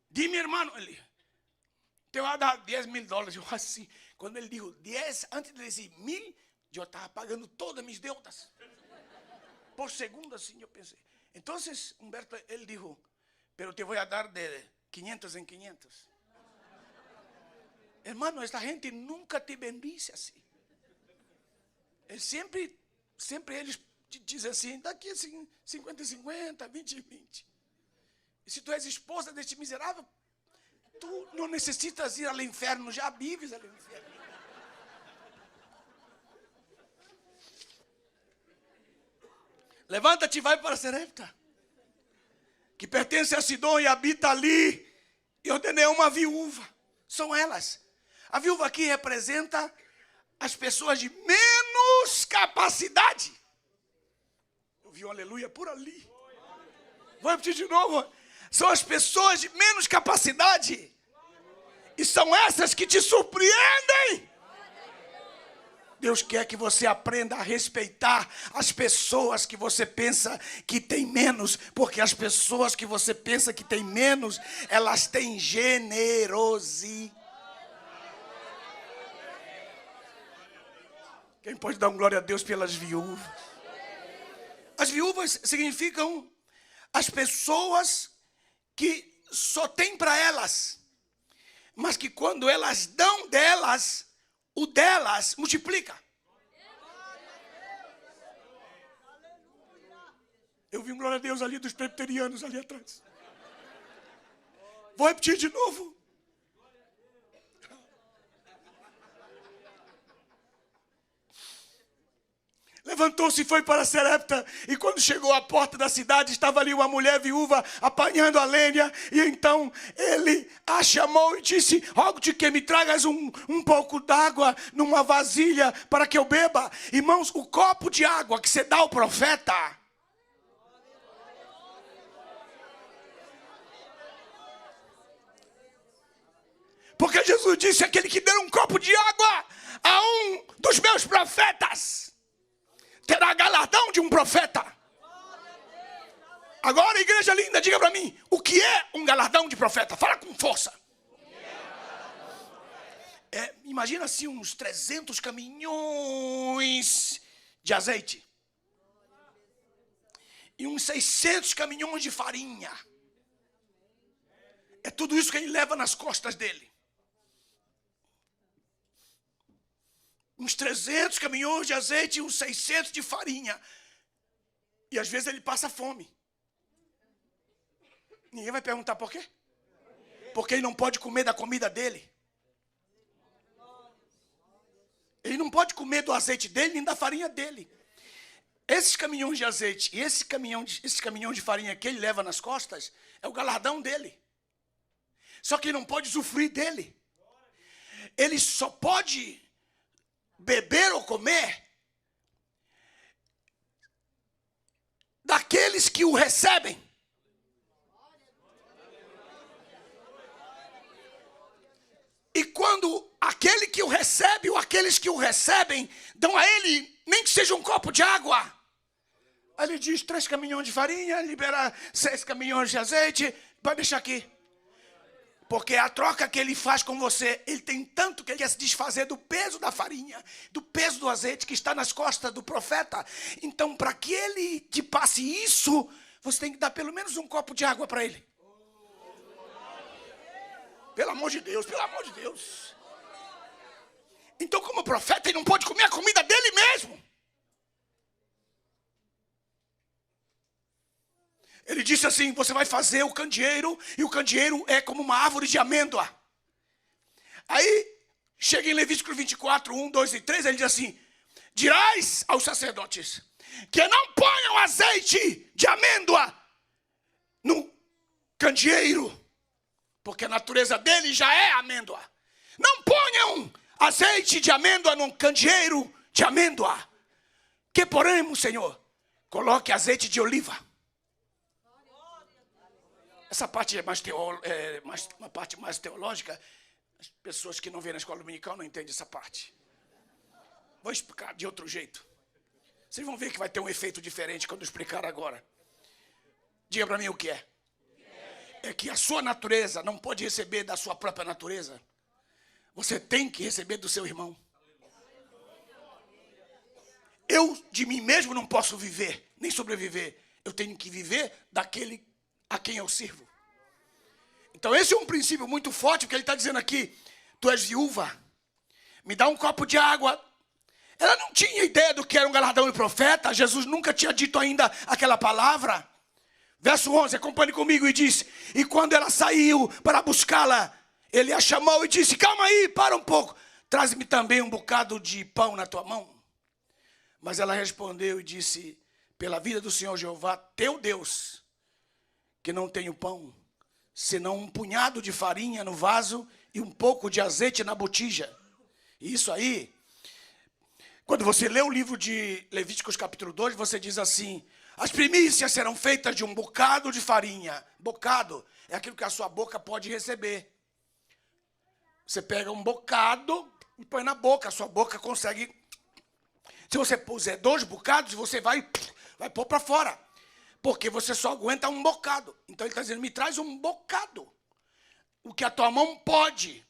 Dime, hermano. Ele, te vai dar $10 mil. Eu assim, quando ele dijo 10, antes de dizer 1.000, eu estava pagando todas minhas deudas. Por segundo, assim, eu pensei. Então, Humberto, ele dijo, pero te voy a dar de 500 en 500. Hermano, esta gente nunca te bendice assim. Ele sempre eles te dizem assim, daqui assim, 50 e 50, 20 e 20. E se tu és esposa deste miserável, tu não necessitas ir ao inferno, já vives ao inferno. Levanta-te e vai para Sarepta, que pertence a Sidom e habita ali. E ordenei uma viúva. São elas. A viúva aqui representa as pessoas de menos capacidade. Eu vi um aleluia por ali. Vou repetir de novo. São as pessoas de menos capacidade. E são essas que te surpreendem. Deus quer que você aprenda a respeitar as pessoas que você pensa que tem menos, porque as pessoas que você pensa que tem menos, elas têm generosidade. Quem pode dar glória a Deus pelas viúvas? As viúvas significam as pessoas que só têm para elas, mas que quando elas dão delas, o delas multiplica. Eu vi um glória a Deus ali dos presbiterianos ali atrás. Vou repetir de novo. Levantou-se e foi para Sarepta, e quando chegou à porta da cidade, estava ali uma mulher viúva apanhando a lenha, e então ele a chamou e disse: rogo-te que me tragas um pouco d'água numa vasilha para que eu beba. Irmãos, o copo de água que você dá ao profeta, porque Jesus disse: aquele que der um copo de água a um dos meus profetas terá galardão de um profeta. Agora, igreja linda, diga para mim, o que é um galardão de profeta? Fala com força. Imagina assim uns 300 caminhões de azeite e uns 600 caminhões de farinha. É tudo isso que ele leva nas costas dele. Uns 300 caminhões de azeite e uns 600 de farinha. E às vezes ele passa fome. Ninguém vai perguntar por quê? Porque ele não pode comer da comida dele. Ele não pode comer do azeite dele nem da farinha dele. Esses caminhões de azeite e esse caminhão de farinha que ele leva nas costas é o galardão dele. Só que ele não pode usufruir dele. Ele só pode beber ou comer daqueles que o recebem. E quando aquele que o recebe ou aqueles que o recebem dão a ele, nem que seja um copo de água, aí ele diz: 3 caminhões de farinha, libera 6 caminhões de azeite, pode deixar aqui. Porque a troca que ele faz com você, ele tem tanto que ele quer se desfazer do peso da farinha, do peso do azeite que está nas costas do profeta. Então, para que ele te passe isso, você tem que dar pelo menos um copo de água para ele. Pelo amor de Deus, pelo amor de Deus. Então, como profeta, ele não pode comer a comida dele mesmo. Ele disse assim: você vai fazer o candeeiro, e o candeeiro é como uma árvore de amêndoa. Aí, chega em Levítico 24, 1, 2 e 3, ele diz assim: dirás aos sacerdotes que não ponham azeite de amêndoa no candeeiro, porque a natureza dele já é amêndoa. Não ponham azeite de amêndoa no candeeiro de amêndoa. Que porém, Senhor, coloque azeite de oliva. Essa parte é uma parte mais teológica. As pessoas que não vêm na escola dominical não entendem essa parte. Vou explicar de outro jeito. Vocês vão ver que vai ter um efeito diferente quando eu explicar agora. Diga para mim o que é. É que a sua natureza não pode receber da sua própria natureza. Você tem que receber do seu irmão. Eu de mim mesmo não posso viver, nem sobreviver. Eu tenho que viver daquele a quem eu sirvo. Então esse é um princípio muito forte, porque ele está dizendo aqui: tu és viúva, me dá um copo de água. Ela não tinha ideia do que era um galardão de profeta. Jesus nunca tinha dito ainda aquela palavra. Verso 11, acompanhe comigo, e diz: e quando ela saiu para buscá-la, ele a chamou e disse: calma aí, para um pouco, traz-me também um bocado de pão na tua mão. Mas ela respondeu e disse: pela vida do Senhor Jeová, teu Deus, que não tenho pão, senão um punhado de farinha no vaso e um pouco de azeite na botija. E isso aí, quando você lê o livro de Levíticos capítulo 2, você diz assim: as primícias serão feitas de um bocado de farinha. Bocado é aquilo que a sua boca pode receber. Você pega um bocado e põe na boca, a sua boca consegue. Se você puser 2 bocados, você vai pôr para fora. Porque você só aguenta um bocado. Então ele está dizendo: me traz um bocado. O que a tua mão pode.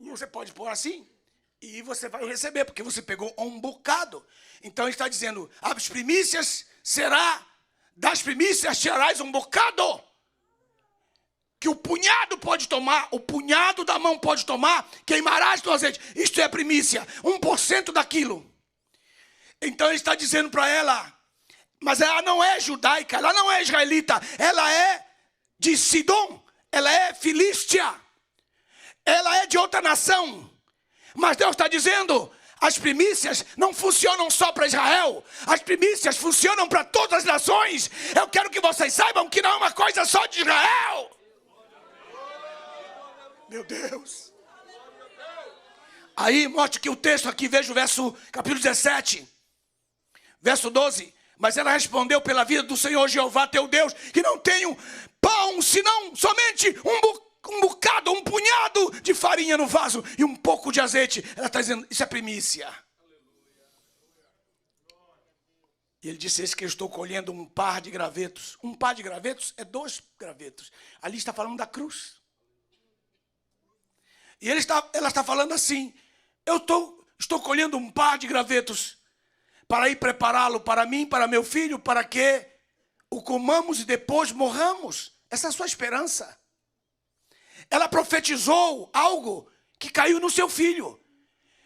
E você pode pôr assim. E você vai receber, porque você pegou um bocado. Então ele está dizendo, as primícias será, das primícias tirarás um bocado. Que o punhado pode tomar, o punhado da mão pode tomar, queimarás no azeite. Isto é a primícia, 1% daquilo. Então ele está dizendo para ela, mas ela não é judaica, ela não é israelita, ela é de Sidom, ela é filístia, ela é de outra nação. Mas Deus está dizendo, as primícias não funcionam só para Israel, as primícias funcionam para todas as nações. Eu quero que vocês saibam que não é uma coisa só de Israel. Meu Deus. Aí mostra que o texto aqui, veja o verso, capítulo 17, verso 12. Mas ela respondeu, pela vida do Senhor Jeová teu Deus, que não tenho pão, senão somente um bocado, um punhado de farinha no vaso e um pouco de azeite. Ela está dizendo, isso é primícia. E ele disse, que eu estou colhendo um par de gravetos. Um par de gravetos é 2 gravetos. Ali está falando da cruz. E ela está falando assim, eu estou colhendo um par de gravetos para ir prepará-lo para mim, para meu filho, para que o comamos e depois morramos. Essa é a sua esperança. Ela profetizou algo que caiu no seu filho.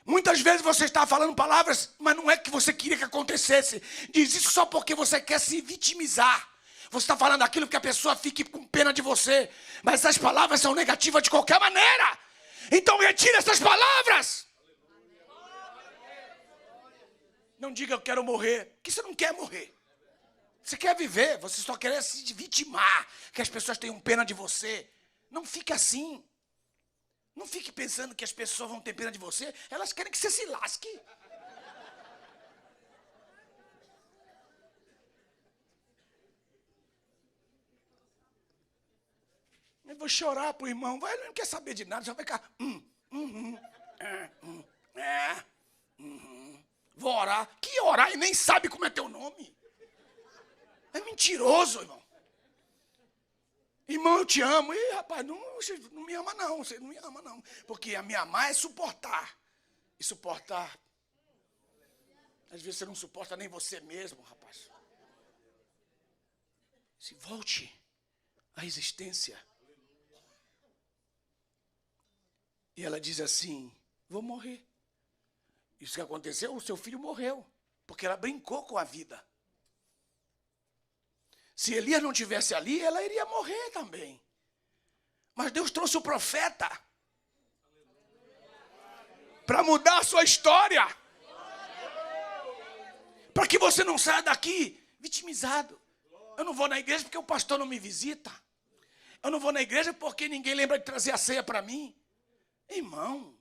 Muitas vezes você está falando palavras, mas não é que você queria que acontecesse. Diz isso só porque você quer se vitimizar. Você está falando aquilo que a pessoa fique com pena de você. Mas essas palavras são negativas de qualquer maneira. Então retire essas palavras. Não diga eu quero morrer, porque você não quer morrer. Você quer viver, você só quer se vitimar, que as pessoas tenham pena de você. Não fique assim. Não fique pensando que as pessoas vão ter pena de você, elas querem que você se lasque. Eu vou chorar pro irmão, ele não quer saber de nada, já vai ficar... Vou orar. Que orar e nem sabe como é teu nome? É mentiroso, irmão. Irmão, eu te amo. Ih, rapaz, você não me ama não, você não me ama não. Porque a me amar é suportar. E suportar... Às vezes você não suporta nem você mesmo, rapaz. Se volte à existência. E ela diz assim, vou morrer. Isso que aconteceu, o seu filho morreu. Porque ela brincou com a vida. Se Elias não tivesse ali, ela iria morrer também. Mas Deus trouxe o profeta para mudar a sua história. Para que você não saia daqui vitimizado. Eu não vou na igreja porque o pastor não me visita. Eu não vou na igreja porque ninguém lembra de trazer a ceia para mim. Irmão,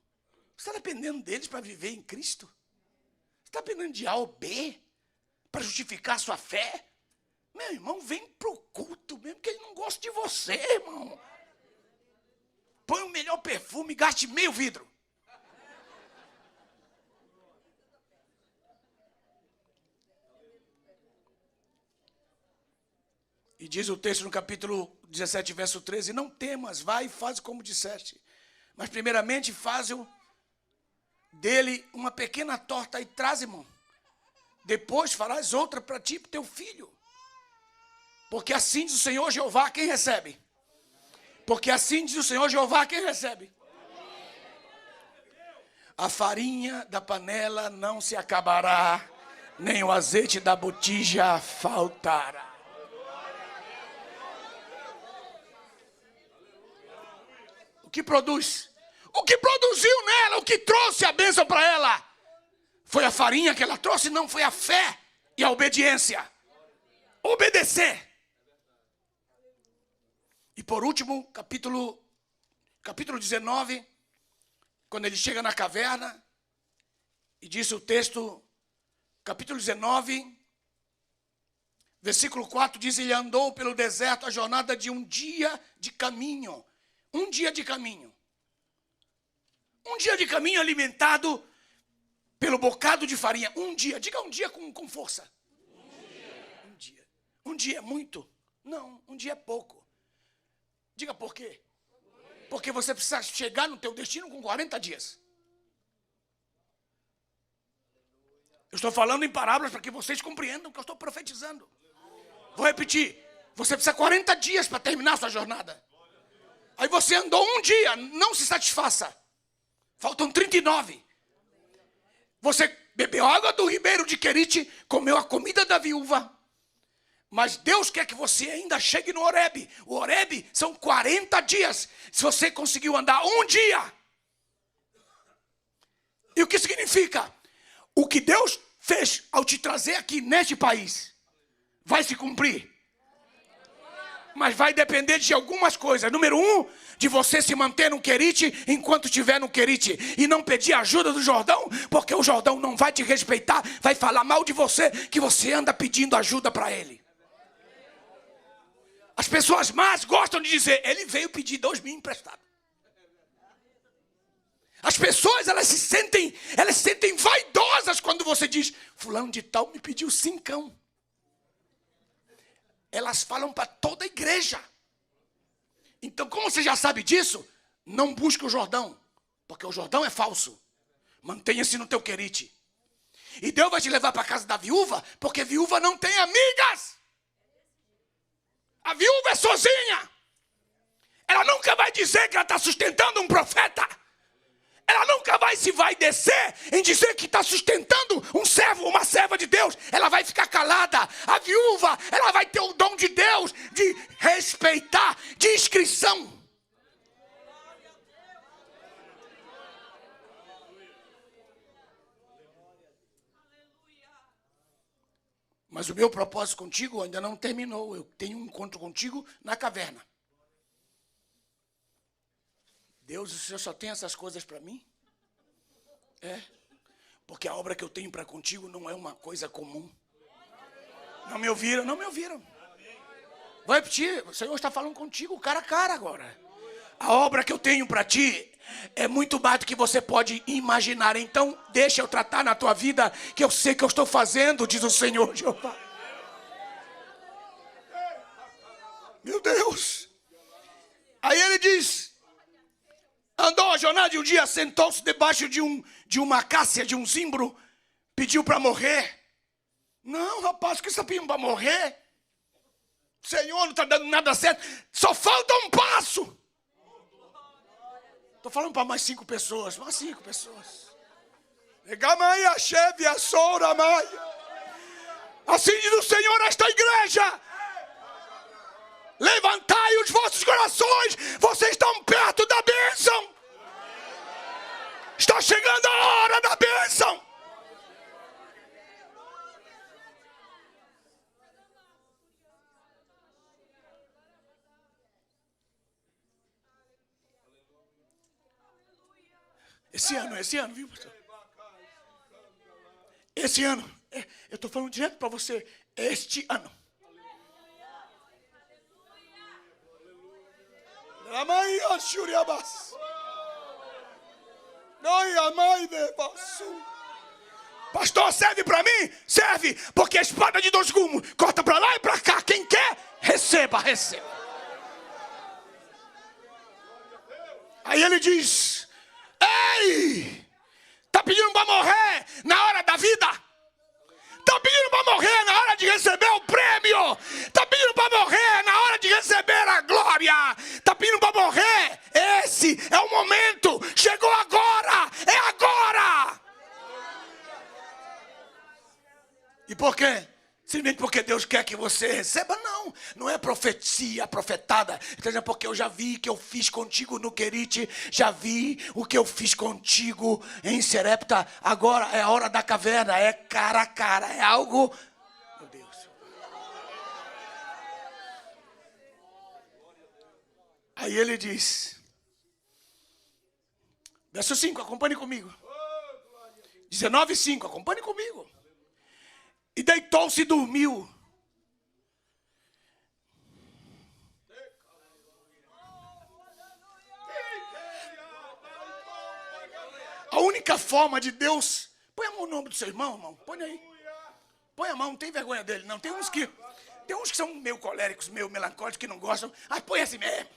você está dependendo deles para viver em Cristo? Você está dependendo de A ou B para justificar a sua fé? Meu irmão, vem pro culto mesmo que ele não gosta de você, irmão. Põe o melhor perfume e gaste meio vidro. E diz o texto no capítulo 17, verso 13, não temas, vai e faz como disseste. Mas primeiramente faz-o dele uma pequena torta e traz, irmão. Depois farás outra para ti e para teu filho. Porque assim diz o Senhor Jeová, quem recebe? Porque assim diz o Senhor Jeová, quem recebe? A farinha da panela não se acabará, nem o azeite da botija faltará. O que produz? O que produziu nela, o que trouxe a bênção para ela? Foi a farinha que ela trouxe? Não, foi a fé e a obediência. Obedecer. E por último, capítulo 19, quando ele chega na caverna, e disse o texto, capítulo 19, versículo 4, diz, ele andou pelo deserto a jornada de um dia de caminho. Um dia de caminho. Um dia de caminho alimentado pelo bocado de farinha. Um dia, diga um dia com força. Um dia. Um dia é muito? Não, um dia é pouco. Diga por quê? Porque você precisa chegar no teu destino com 40 dias. Eu estou falando em parábolas para que vocês compreendam o que eu estou profetizando. Vou repetir. Você precisa 40 dias para terminar a sua jornada. Aí você andou um dia, não se satisfaça. Faltam 39. Você bebeu água do ribeiro de Querite, comeu a comida da viúva. Mas Deus quer que você ainda chegue no Horebe. O Horebe são 40 dias. Se você conseguiu andar um dia. E o que significa? O que Deus fez ao te trazer aqui neste país vai se cumprir. Mas vai depender de algumas coisas. Número 1, de você se manter no Querite enquanto estiver no Querite. E não pedir ajuda do Jordão, porque o Jordão não vai te respeitar. Vai falar mal de você, que você anda pedindo ajuda para ele. As pessoas más gostam de dizer, ele veio pedir 2.000 emprestado. As pessoas, elas se sentem vaidosas quando você diz, fulano de tal me pediu 5. Elas falam para toda a igreja. Então, como você já sabe disso, não busque o Jordão, porque o Jordão é falso. Mantenha-se no teu Querite. E Deus vai te levar para a casa da viúva, porque viúva não tem amigas. A viúva é sozinha. Ela nunca vai dizer que ela está sustentando um profeta. Ela nunca vai se descer em dizer que está sustentando um servo, uma serva de Deus. Ela vai ficar calada. A viúva, ela vai ter o dom de Deus de respeitar, discrição. Mas o meu propósito contigo ainda não terminou. Eu tenho um encontro contigo na caverna. Deus, o Senhor só tem essas coisas para mim? É. Porque a obra que eu tenho para contigo não é uma coisa comum. Não me ouviram? Não me ouviram. Vou repetir. O Senhor está falando contigo cara a cara agora. A obra que eu tenho para ti é muito mais do que você pode imaginar. Então, deixa eu tratar na tua vida, que eu sei que eu estou fazendo, diz o Senhor Jeová. Meu Deus. Aí ele diz... Andou a jornada de um dia, sentou-se debaixo de uma acácia, de um zimbro, pediu para morrer. Não, rapaz, o que você está pedindo para morrer? Senhor, não está dando nada certo. Só falta um passo. Estou falando para mais 5 pessoas. Mais 5 pessoas. Assim diz o Senhor a esta igreja. Levantai os vossos corações. Vocês estão perto da bênção. Está chegando a hora da bênção. Esse ano, viu, pastor? Esse ano. Eu estou falando direto para você. Este ano. Pastor, serve para mim? Serve, porque a espada de 2 gumes corta para lá e para cá. Quem quer, receba, receba. Aí ele diz, ei, tá pedindo para morrer na hora da vida? Está pedindo para morrer na hora de receber o prêmio. Está pedindo para morrer na hora de receber a glória. Está pedindo para morrer. Esse é o momento. Chegou agora. É agora. E por quê? Simplesmente porque Deus quer que você receba? Não. Não é profecia, profetada. Então, porque eu já vi que eu fiz contigo no Querite. Já vi o que eu fiz contigo em Serepta. Agora é a hora da caverna. É cara a cara. É algo... Meu Deus. Aí ele diz... Verso 5, acompanhe comigo. 19:5, acompanhe comigo. E deitou-se e dormiu. A única forma de Deus... Põe a mão no ombro do seu irmão. Põe aí. Põe a mão, não tem vergonha dele, não. Tem uns que são meio coléricos, meio melancólicos, que não gostam. Põe assim mesmo.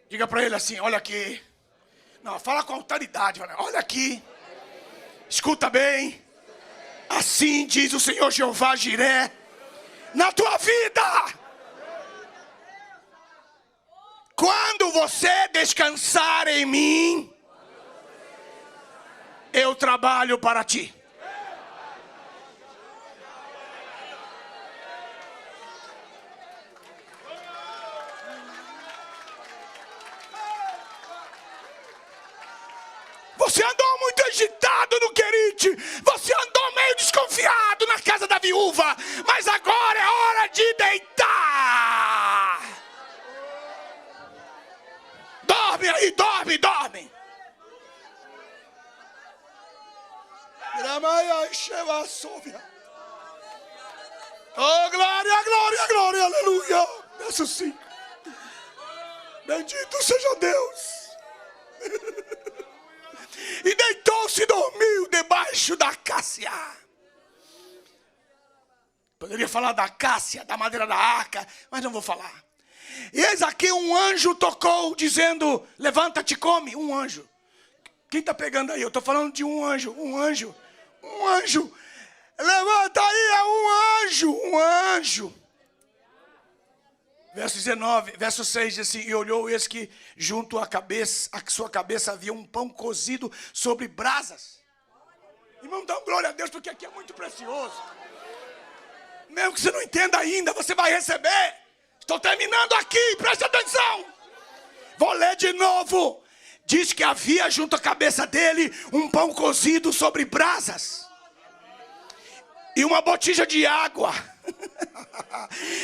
Diga para ele assim, olha aqui. Não, fala com autoridade. Olha aqui. Escuta bem. Assim diz o Senhor Jeová Jiré, na tua vida. Quando você descansar em mim, eu trabalho para ti. Você andou muito agitado no Querite. Você andou meio desconfiado na casa da viúva. Mas agora é hora de deitar. Dorme aí, dorme, dorme. Oh, glória, glória, glória, aleluia. Verso 5. Bendito seja Deus. E deitou-se e dormiu debaixo da acácia. Poderia falar da acácia, da madeira da arca, mas não vou falar. E eis aqui um anjo tocou, dizendo, levanta-te e come. Um anjo. Quem está pegando aí? Eu estou falando de um anjo, um anjo, um anjo. Levanta aí, é um anjo, um anjo. Verso 19, verso 6 diz assim, e olhou, eis que junto à sua cabeça havia um pão cozido sobre brasas. Irmão, dá glória a Deus, porque aqui é muito precioso. Mesmo que você não entenda ainda, você vai receber. Estou terminando aqui, preste atenção. Vou ler de novo. Diz que havia junto à cabeça dele um pão cozido sobre brasas. E uma botija de água.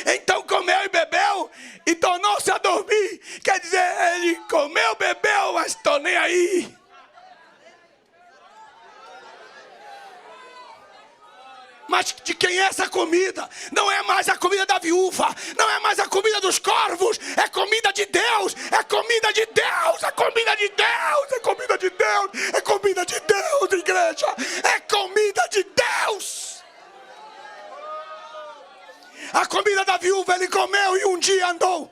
Então comeu e bebeu e tornou-se a dormir. Quer dizer, ele comeu, bebeu, mas estou nem aí. Mas de quem é essa comida? Não é mais a comida da viúva. Não é mais a comida dos corvos. É comida de Deus. É comida de Deus. É comida de Deus. É comida de Deus. É comida de Deus, igreja. É comida de Deus. A comida da viúva ele comeu e um dia andou.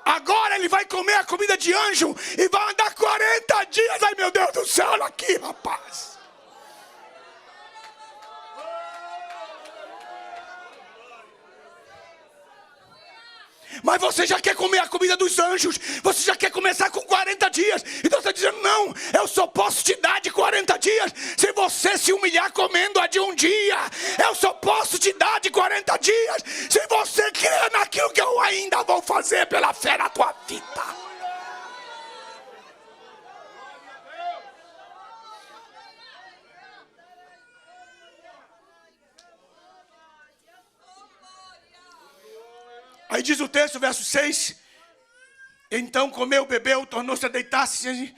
Agora ele vai comer a comida de anjo e vai andar 40 dias. Ai, meu Deus do céu, olha aqui, rapaz. Mas você já quer comer a comida dos anjos. Você já quer começar com 40 dias. Então você está dizendo, não, eu só posso te dar de 40 dias se você se humilhar comendo a de um dia. Eu só posso te dar de 40 dias se você crer naquilo que eu ainda vou fazer pela fé na tua vida. Aí diz o texto, verso 6. Então comeu, bebeu, tornou-se a deitar-se.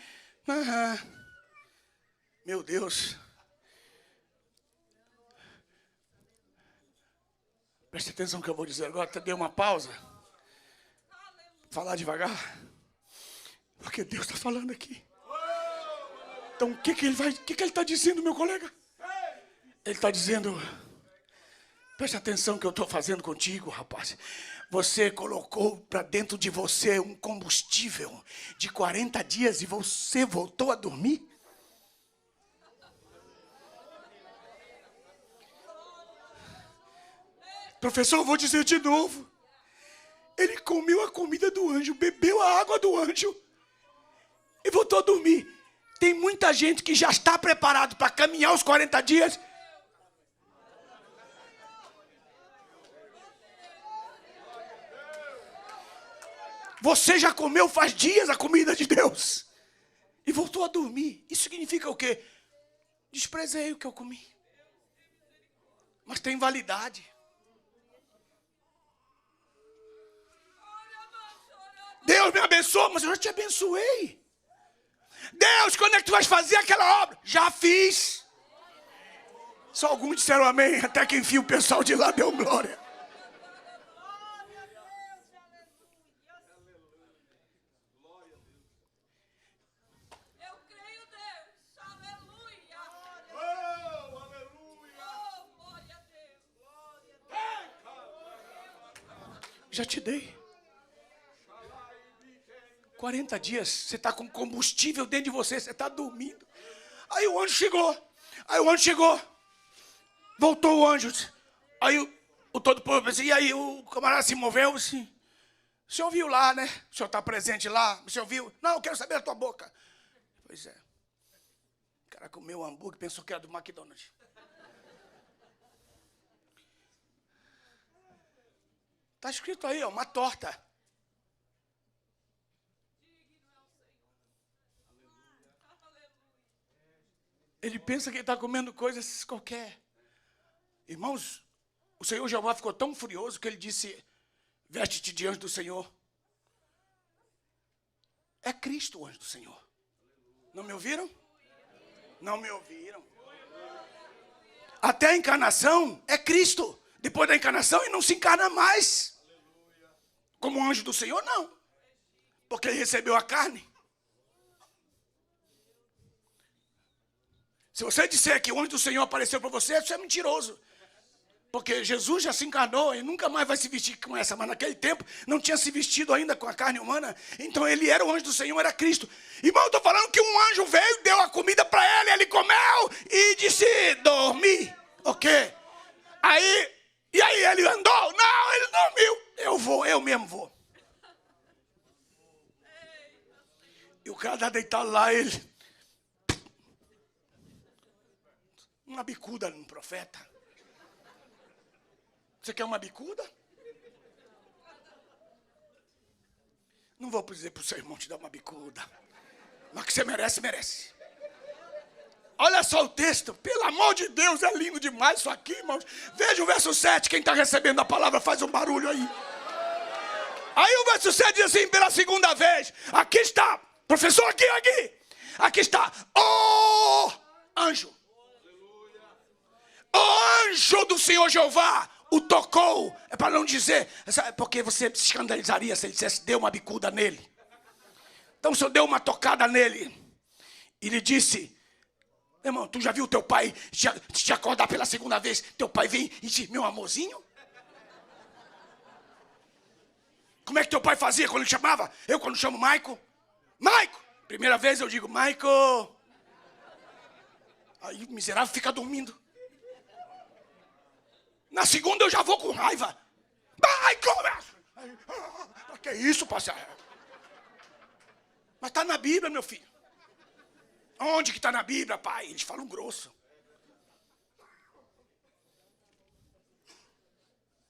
Meu Deus. Preste atenção no que eu vou dizer agora. Dê uma pausa. Falar devagar. Porque Deus está falando aqui. Então o que ele está dizendo, meu colega? Ele está dizendo, preste atenção que eu estou fazendo contigo, rapaz. Você colocou para dentro de você um combustível de 40 dias e você voltou a dormir? Professor, eu vou dizer de novo. Ele comeu a comida do anjo, bebeu a água do anjo e voltou a dormir. Tem muita gente que já está preparado para caminhar os 40 dias. Você já comeu faz dias a comida de Deus e voltou a dormir. Isso significa o quê? Desprezei o que eu comi. Mas tem validade. Deus me abençoou, mas eu já te abençoei. Deus, quando é que tu vais fazer aquela obra? Já fiz. Só alguns disseram amém, até que enfim o pessoal de lá deu glória. Já te dei. 40 dias, você está com combustível dentro de você, você está dormindo. Aí o anjo chegou. Voltou o anjo. Aí o todo-poderoso disse, e aí o camarada se moveu assim. O senhor viu lá, né? O senhor está presente lá? O senhor viu? Não, eu quero saber da tua boca. Pois é. O cara comeu o hambúrguer e pensou que era do McDonald's. Está escrito aí, ó, uma torta. Ele pensa que ele está comendo coisas qualquer. Irmãos, o Senhor Jeová ficou tão furioso que ele disse, veste-te de anjo do Senhor. É Cristo o anjo do Senhor. Não me ouviram? Não me ouviram. Até a encarnação é Cristo. Depois da encarnação ele não se encarna mais. Como anjo do Senhor, não. Porque ele recebeu a carne. Se você disser que o anjo do Senhor apareceu para você, isso é mentiroso. Porque Jesus já se encarnou e nunca mais vai se vestir com essa. Mas naquele tempo não tinha se vestido ainda com a carne humana. Então ele era o anjo do Senhor, era Cristo. Irmão, eu estou falando que um anjo veio, deu a comida para ele, ele comeu e disse, dormi. Ok? E aí ele andou? Não, ele dormiu. Eu mesmo vou. E o cara está deitado lá, ele... Uma bicuda no profeta. Você quer uma bicuda? Não vou dizer para o seu irmão te dar uma bicuda. Mas que você merece, merece. Olha só o texto. Pelo amor de Deus, é lindo demais isso aqui, irmãos. Veja o verso 7. Quem está recebendo a palavra faz um barulho aí. Aí o verso 7 diz assim, pela segunda vez. Aqui está. Professor, aqui. Aqui está. Oh, anjo. O anjo do Senhor Jeová o tocou. É para não dizer, porque você se escandalizaria se ele dissesse, deu uma bicuda nele. Então o Senhor deu uma tocada nele. E lhe disse, irmão, tu já viu teu pai te acordar pela segunda vez? Teu pai vem e diz, meu amorzinho? Como é que teu pai fazia quando ele chamava? Eu quando chamo Maico? Maico! Primeira vez eu digo, Maico. Aí o miserável fica dormindo. Na segunda eu já vou com raiva. Vai, começa. Que isso, parceiro? Mas está na Bíblia, meu filho. Onde que está na Bíblia, pai? Eles falam grosso.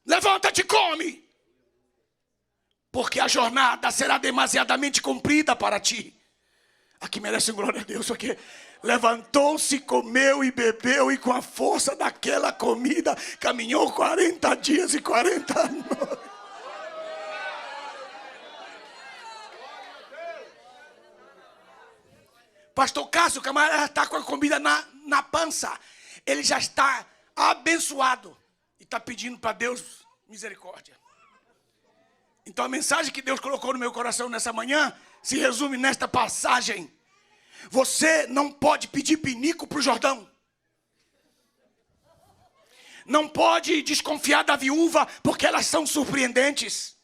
Levanta-te e come. Porque a jornada será demasiadamente comprida para ti. Aqui merece glória a Deus, porque levantou-se, comeu e bebeu, e com a força daquela comida, caminhou 40 dias e 40 noites. Pastor Cássio, o camarada está com a comida na pança. Ele já está abençoado. E está pedindo para Deus misericórdia. Então a mensagem que Deus colocou no meu coração nessa manhã se resume nesta passagem. Você não pode pedir pinico para o Jordão. Não pode desconfiar da viúva, porque elas são surpreendentes.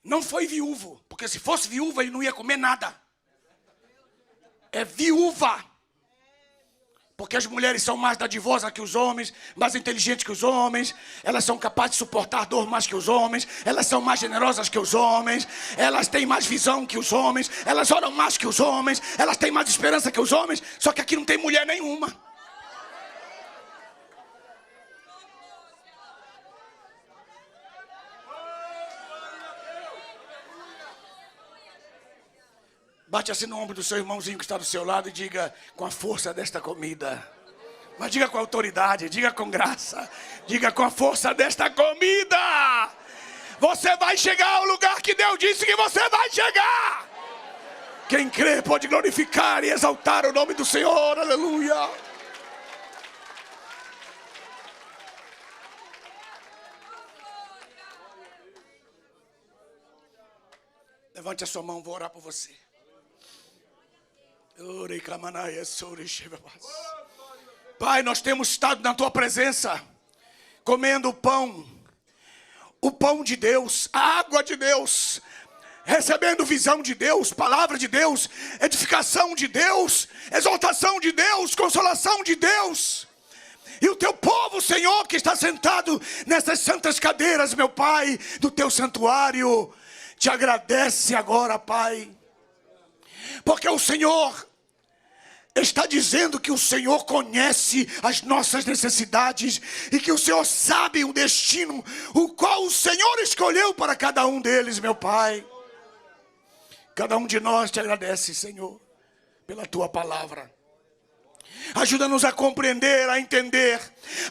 Não foi viúvo, porque se fosse viúva ele não ia comer nada. É viúva. Porque as mulheres são mais dadivosas que os homens, mais inteligentes que os homens, elas são capazes de suportar dor mais que os homens, elas são mais generosas que os homens, elas têm mais visão que os homens, elas oram mais que os homens, elas têm mais esperança que os homens, só que aqui não tem mulher nenhuma. Bate assim no ombro do seu irmãozinho que está do seu lado e diga, com a força desta comida. Mas diga com autoridade, diga com graça. Diga, com a força desta comida. Você vai chegar ao lugar que Deus disse que você vai chegar. Quem crê pode glorificar e exaltar o nome do Senhor. Aleluia. Levante a sua mão, vou orar por você. Pai, nós temos estado na tua presença, comendo o pão de Deus, a água de Deus, recebendo visão de Deus, palavra de Deus, edificação de Deus, exaltação de Deus, consolação de Deus. E o teu povo, Senhor, que está sentado nessas santas cadeiras, meu Pai, do teu santuário, te agradece agora, Pai. Porque o Senhor está dizendo que o Senhor conhece as nossas necessidades e que o Senhor sabe o destino, o qual o Senhor escolheu para cada um deles, meu Pai. Cada um de nós te agradece, Senhor, pela tua palavra. Ajuda-nos a compreender, a entender.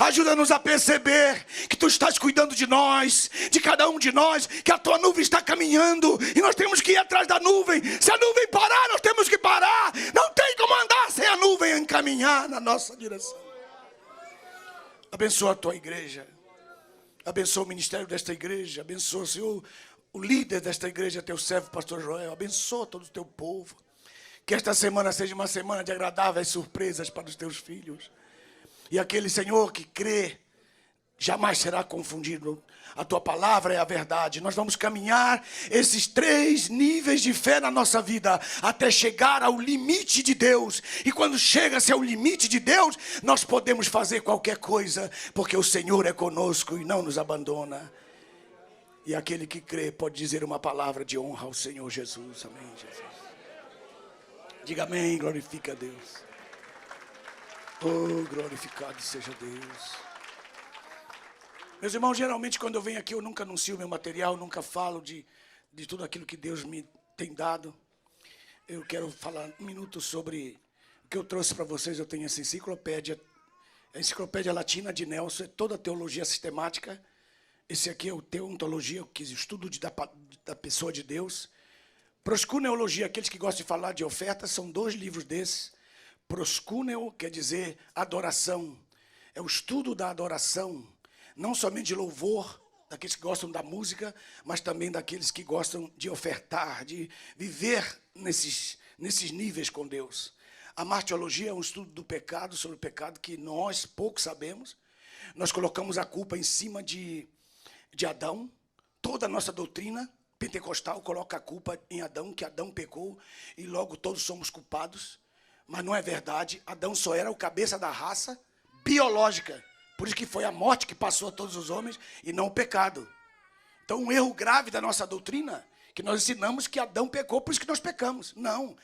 Ajuda-nos a perceber que tu estás cuidando de nós, de cada um de nós, que a tua nuvem está caminhando e nós temos que ir atrás da nuvem. Se a nuvem parar, nós temos que parar. Não tem como andar sem a nuvem encaminhar na nossa direção. Abençoa a tua igreja. Abençoa o ministério desta igreja. Abençoa, Senhor, o líder desta igreja, teu servo, pastor Joel. Abençoa todo o teu povo. Que esta semana seja uma semana de agradáveis surpresas para os teus filhos. E aquele, Senhor, que crê, jamais será confundido. A tua palavra é a verdade. Nós vamos caminhar esses 3 níveis de fé na nossa vida, até chegar ao limite de Deus. E quando chega-se ao limite de Deus, nós podemos fazer qualquer coisa, porque o Senhor é conosco e não nos abandona. E aquele que crê pode dizer uma palavra de honra ao Senhor Jesus. Amém, Jesus. Diga amém, glorifica a Deus. Oh, glorificado seja Deus. Meus irmãos, geralmente quando eu venho aqui eu nunca anuncio meu material, nunca falo de tudo aquilo que Deus me tem dado. Eu quero falar um minuto sobre o que eu trouxe para vocês. Eu tenho essa enciclopédia, a Enciclopédia Latina de Nelson, é toda a teologia sistemática. Esse aqui é o Teontologia, que é o estudo da pessoa de Deus. Proscuneologia, aqueles que gostam de falar de ofertas, são 2 livros desses. Proscuneo quer dizer adoração. É o estudo da adoração, não somente de louvor, daqueles que gostam da música, mas também daqueles que gostam de ofertar, de viver nesses níveis com Deus. A martiologia é um estudo do pecado, sobre o pecado que nós pouco sabemos. Nós colocamos a culpa em cima de Adão. Toda a nossa doutrina pentecostal coloca a culpa em Adão, que Adão pecou e logo todos somos culpados. Mas não é verdade. Adão só era o cabeça da raça biológica. Por isso que foi a morte que passou a todos os homens e não o pecado. Então, um erro grave da nossa doutrina, que nós ensinamos que Adão pecou, por isso que nós pecamos. Não.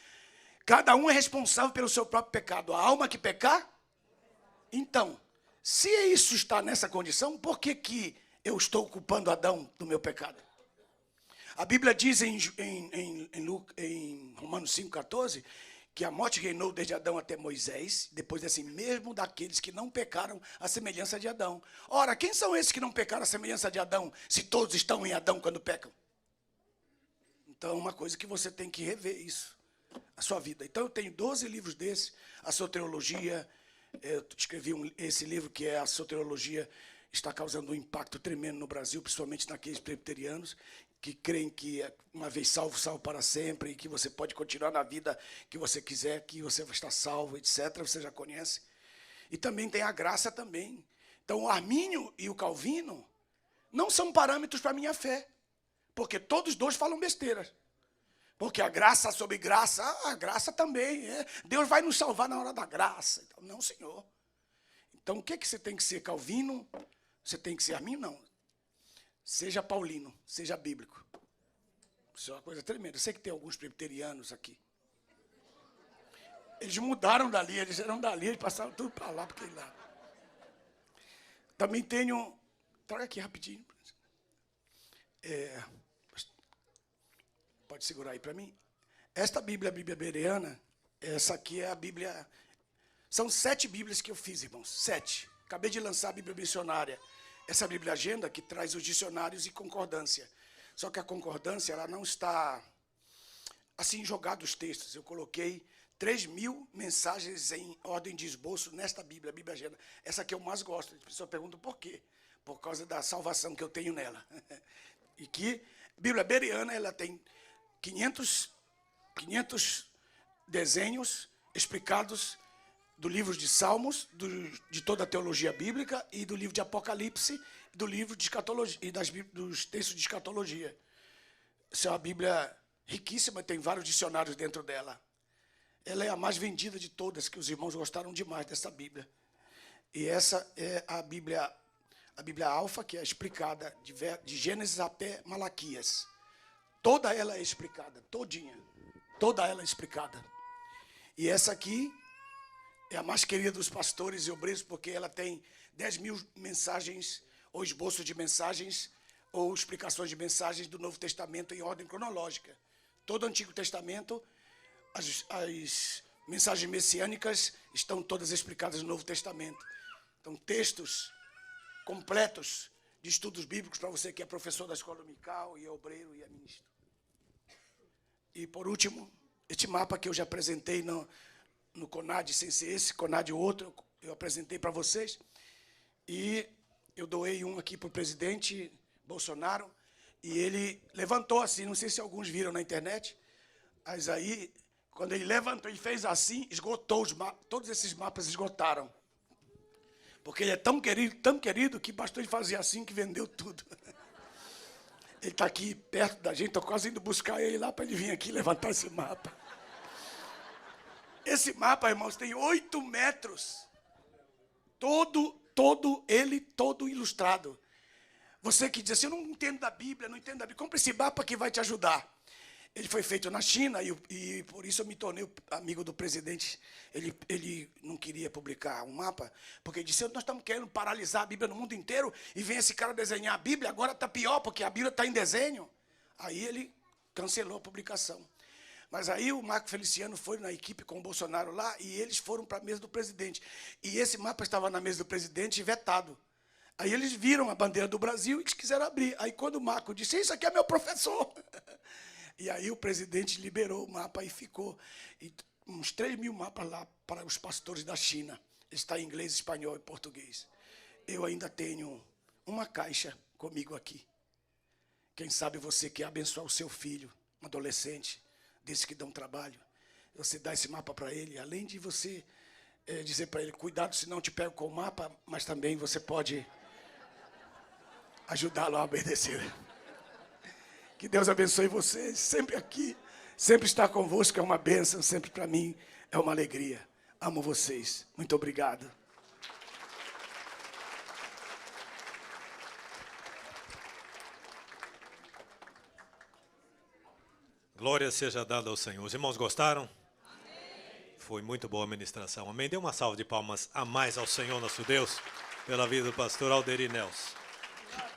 Cada um é responsável pelo seu próprio pecado. A alma que pecar? Então, se isso está nessa condição, por que eu estou culpando Adão do meu pecado? A Bíblia diz em Romanos 5,14, que a morte reinou desde Adão até Moisés, depois assim mesmo daqueles que não pecaram à semelhança de Adão. Ora, quem são esses que não pecaram à semelhança de Adão, se todos estão em Adão quando pecam? Então é uma coisa que você tem que rever isso, a sua vida. Então eu tenho 12 livros desses, a soteriologia, eu escrevi esse livro que é a soteriologia, está causando um impacto tremendo no Brasil, principalmente naqueles presbiterianos, que creem que uma vez salvo, salvo para sempre, e que você pode continuar na vida que você quiser, que você vai estar salvo, etc. Você já conhece. E também tem a graça também. Então, o Armínio e o Calvino não são parâmetros para a minha fé, porque todos 2 falam besteiras. Porque a graça sobre graça, a graça também. Deus vai nos salvar na hora da graça. Então, não, Senhor. Então, o que você tem que ser, Calvino? Você tem que ser Armínio? Não. Seja paulino, seja bíblico. Isso é uma coisa tremenda. Eu sei que tem alguns presbiterianos aqui. Eles mudaram dali, eles eram dali, eles passaram tudo para lá, para aquele lado. Também tenho... Traga aqui rapidinho. Pode segurar aí para mim. Esta Bíblia, a Bíblia Bereana, essa aqui é a Bíblia... São 7 Bíblias que eu fiz, irmãos. 7. Acabei de lançar a Bíblia Missionária. Essa Bíblia Agenda que traz os dicionários e concordância. Só que a concordância, ela não está assim jogada os textos. Eu coloquei 3.000 mensagens em ordem de esboço nesta Bíblia, a Bíblia Agenda. Essa que eu mais gosto. As pessoas perguntam por quê? Por causa da salvação que eu tenho nela. E que a Bíblia Bereana, ela tem 500 desenhos explicados do livro de Salmos, de toda a teologia bíblica e do livro de Apocalipse, do livro de escatologia e dos textos de escatologia. Essa é uma Bíblia riquíssima, tem vários dicionários dentro dela. Ela é a mais vendida de todas, que os irmãos gostaram demais dessa Bíblia. E essa é a Bíblia Alfa, que é explicada de Gênesis até Malaquias. Toda ela é explicada, todinha. Toda ela é explicada. E essa aqui é a mais querida dos pastores e obreiros, porque ela tem 10.000 mensagens, ou esboços de mensagens, ou explicações de mensagens do Novo Testamento em ordem cronológica. Todo o Antigo Testamento, as mensagens messiânicas estão todas explicadas no Novo Testamento. Então, textos completos de estudos bíblicos para você que é professor da escola dominical e é obreiro e é ministro. E, por último, este mapa que eu já apresentei no CONAD, sem ser esse, CONAD outro, eu apresentei para vocês. E eu doei um aqui para o presidente Bolsonaro, e ele levantou assim, não sei se alguns viram na internet, mas aí, quando ele levantou e fez assim, esgotou os mapas, todos esses mapas esgotaram. Porque ele é tão querido, que bastou ele fazer assim que vendeu tudo. Ele está aqui perto da gente, estou quase indo buscar ele lá para ele vir aqui levantar esse mapa. Esse mapa, irmãos, tem 8 metros. Todo ilustrado. Você que diz assim, eu não entendo da Bíblia, compre esse mapa que vai te ajudar. Ele foi feito na China e por isso eu me tornei amigo do presidente. Ele não queria publicar um mapa, porque ele disse, nós estamos querendo paralisar a Bíblia no mundo inteiro e vem esse cara desenhar a Bíblia, agora está pior, porque a Bíblia está em desenho. Aí ele cancelou a publicação. Mas aí o Marco Feliciano foi na equipe com o Bolsonaro lá e eles foram para a mesa do presidente. E esse mapa estava na mesa do presidente vetado. Aí eles viram a bandeira do Brasil e quiseram abrir. Aí quando o Marco disse, isso aqui é meu professor. E aí o presidente liberou o mapa e ficou uns 3.000 mapas lá para os pastores da China. Está em inglês, espanhol e português. Eu ainda tenho uma caixa comigo aqui. Quem sabe você quer abençoar o seu filho, um adolescente, desses que dão trabalho. Você dá esse mapa para ele, além de você dizer para ele, cuidado, senão eu te pego com o mapa, mas também você pode ajudá-lo a obedecer. Que Deus abençoe vocês, sempre aqui, sempre estar convosco é uma bênção, sempre para mim é uma alegria. Amo vocês. Muito obrigado. Glória seja dada ao Senhor. Os irmãos gostaram? Amém. Foi muito boa a ministração. Amém. Dê uma salva de palmas a mais ao Senhor nosso Deus, pela vida do pastor Alderi Nelson.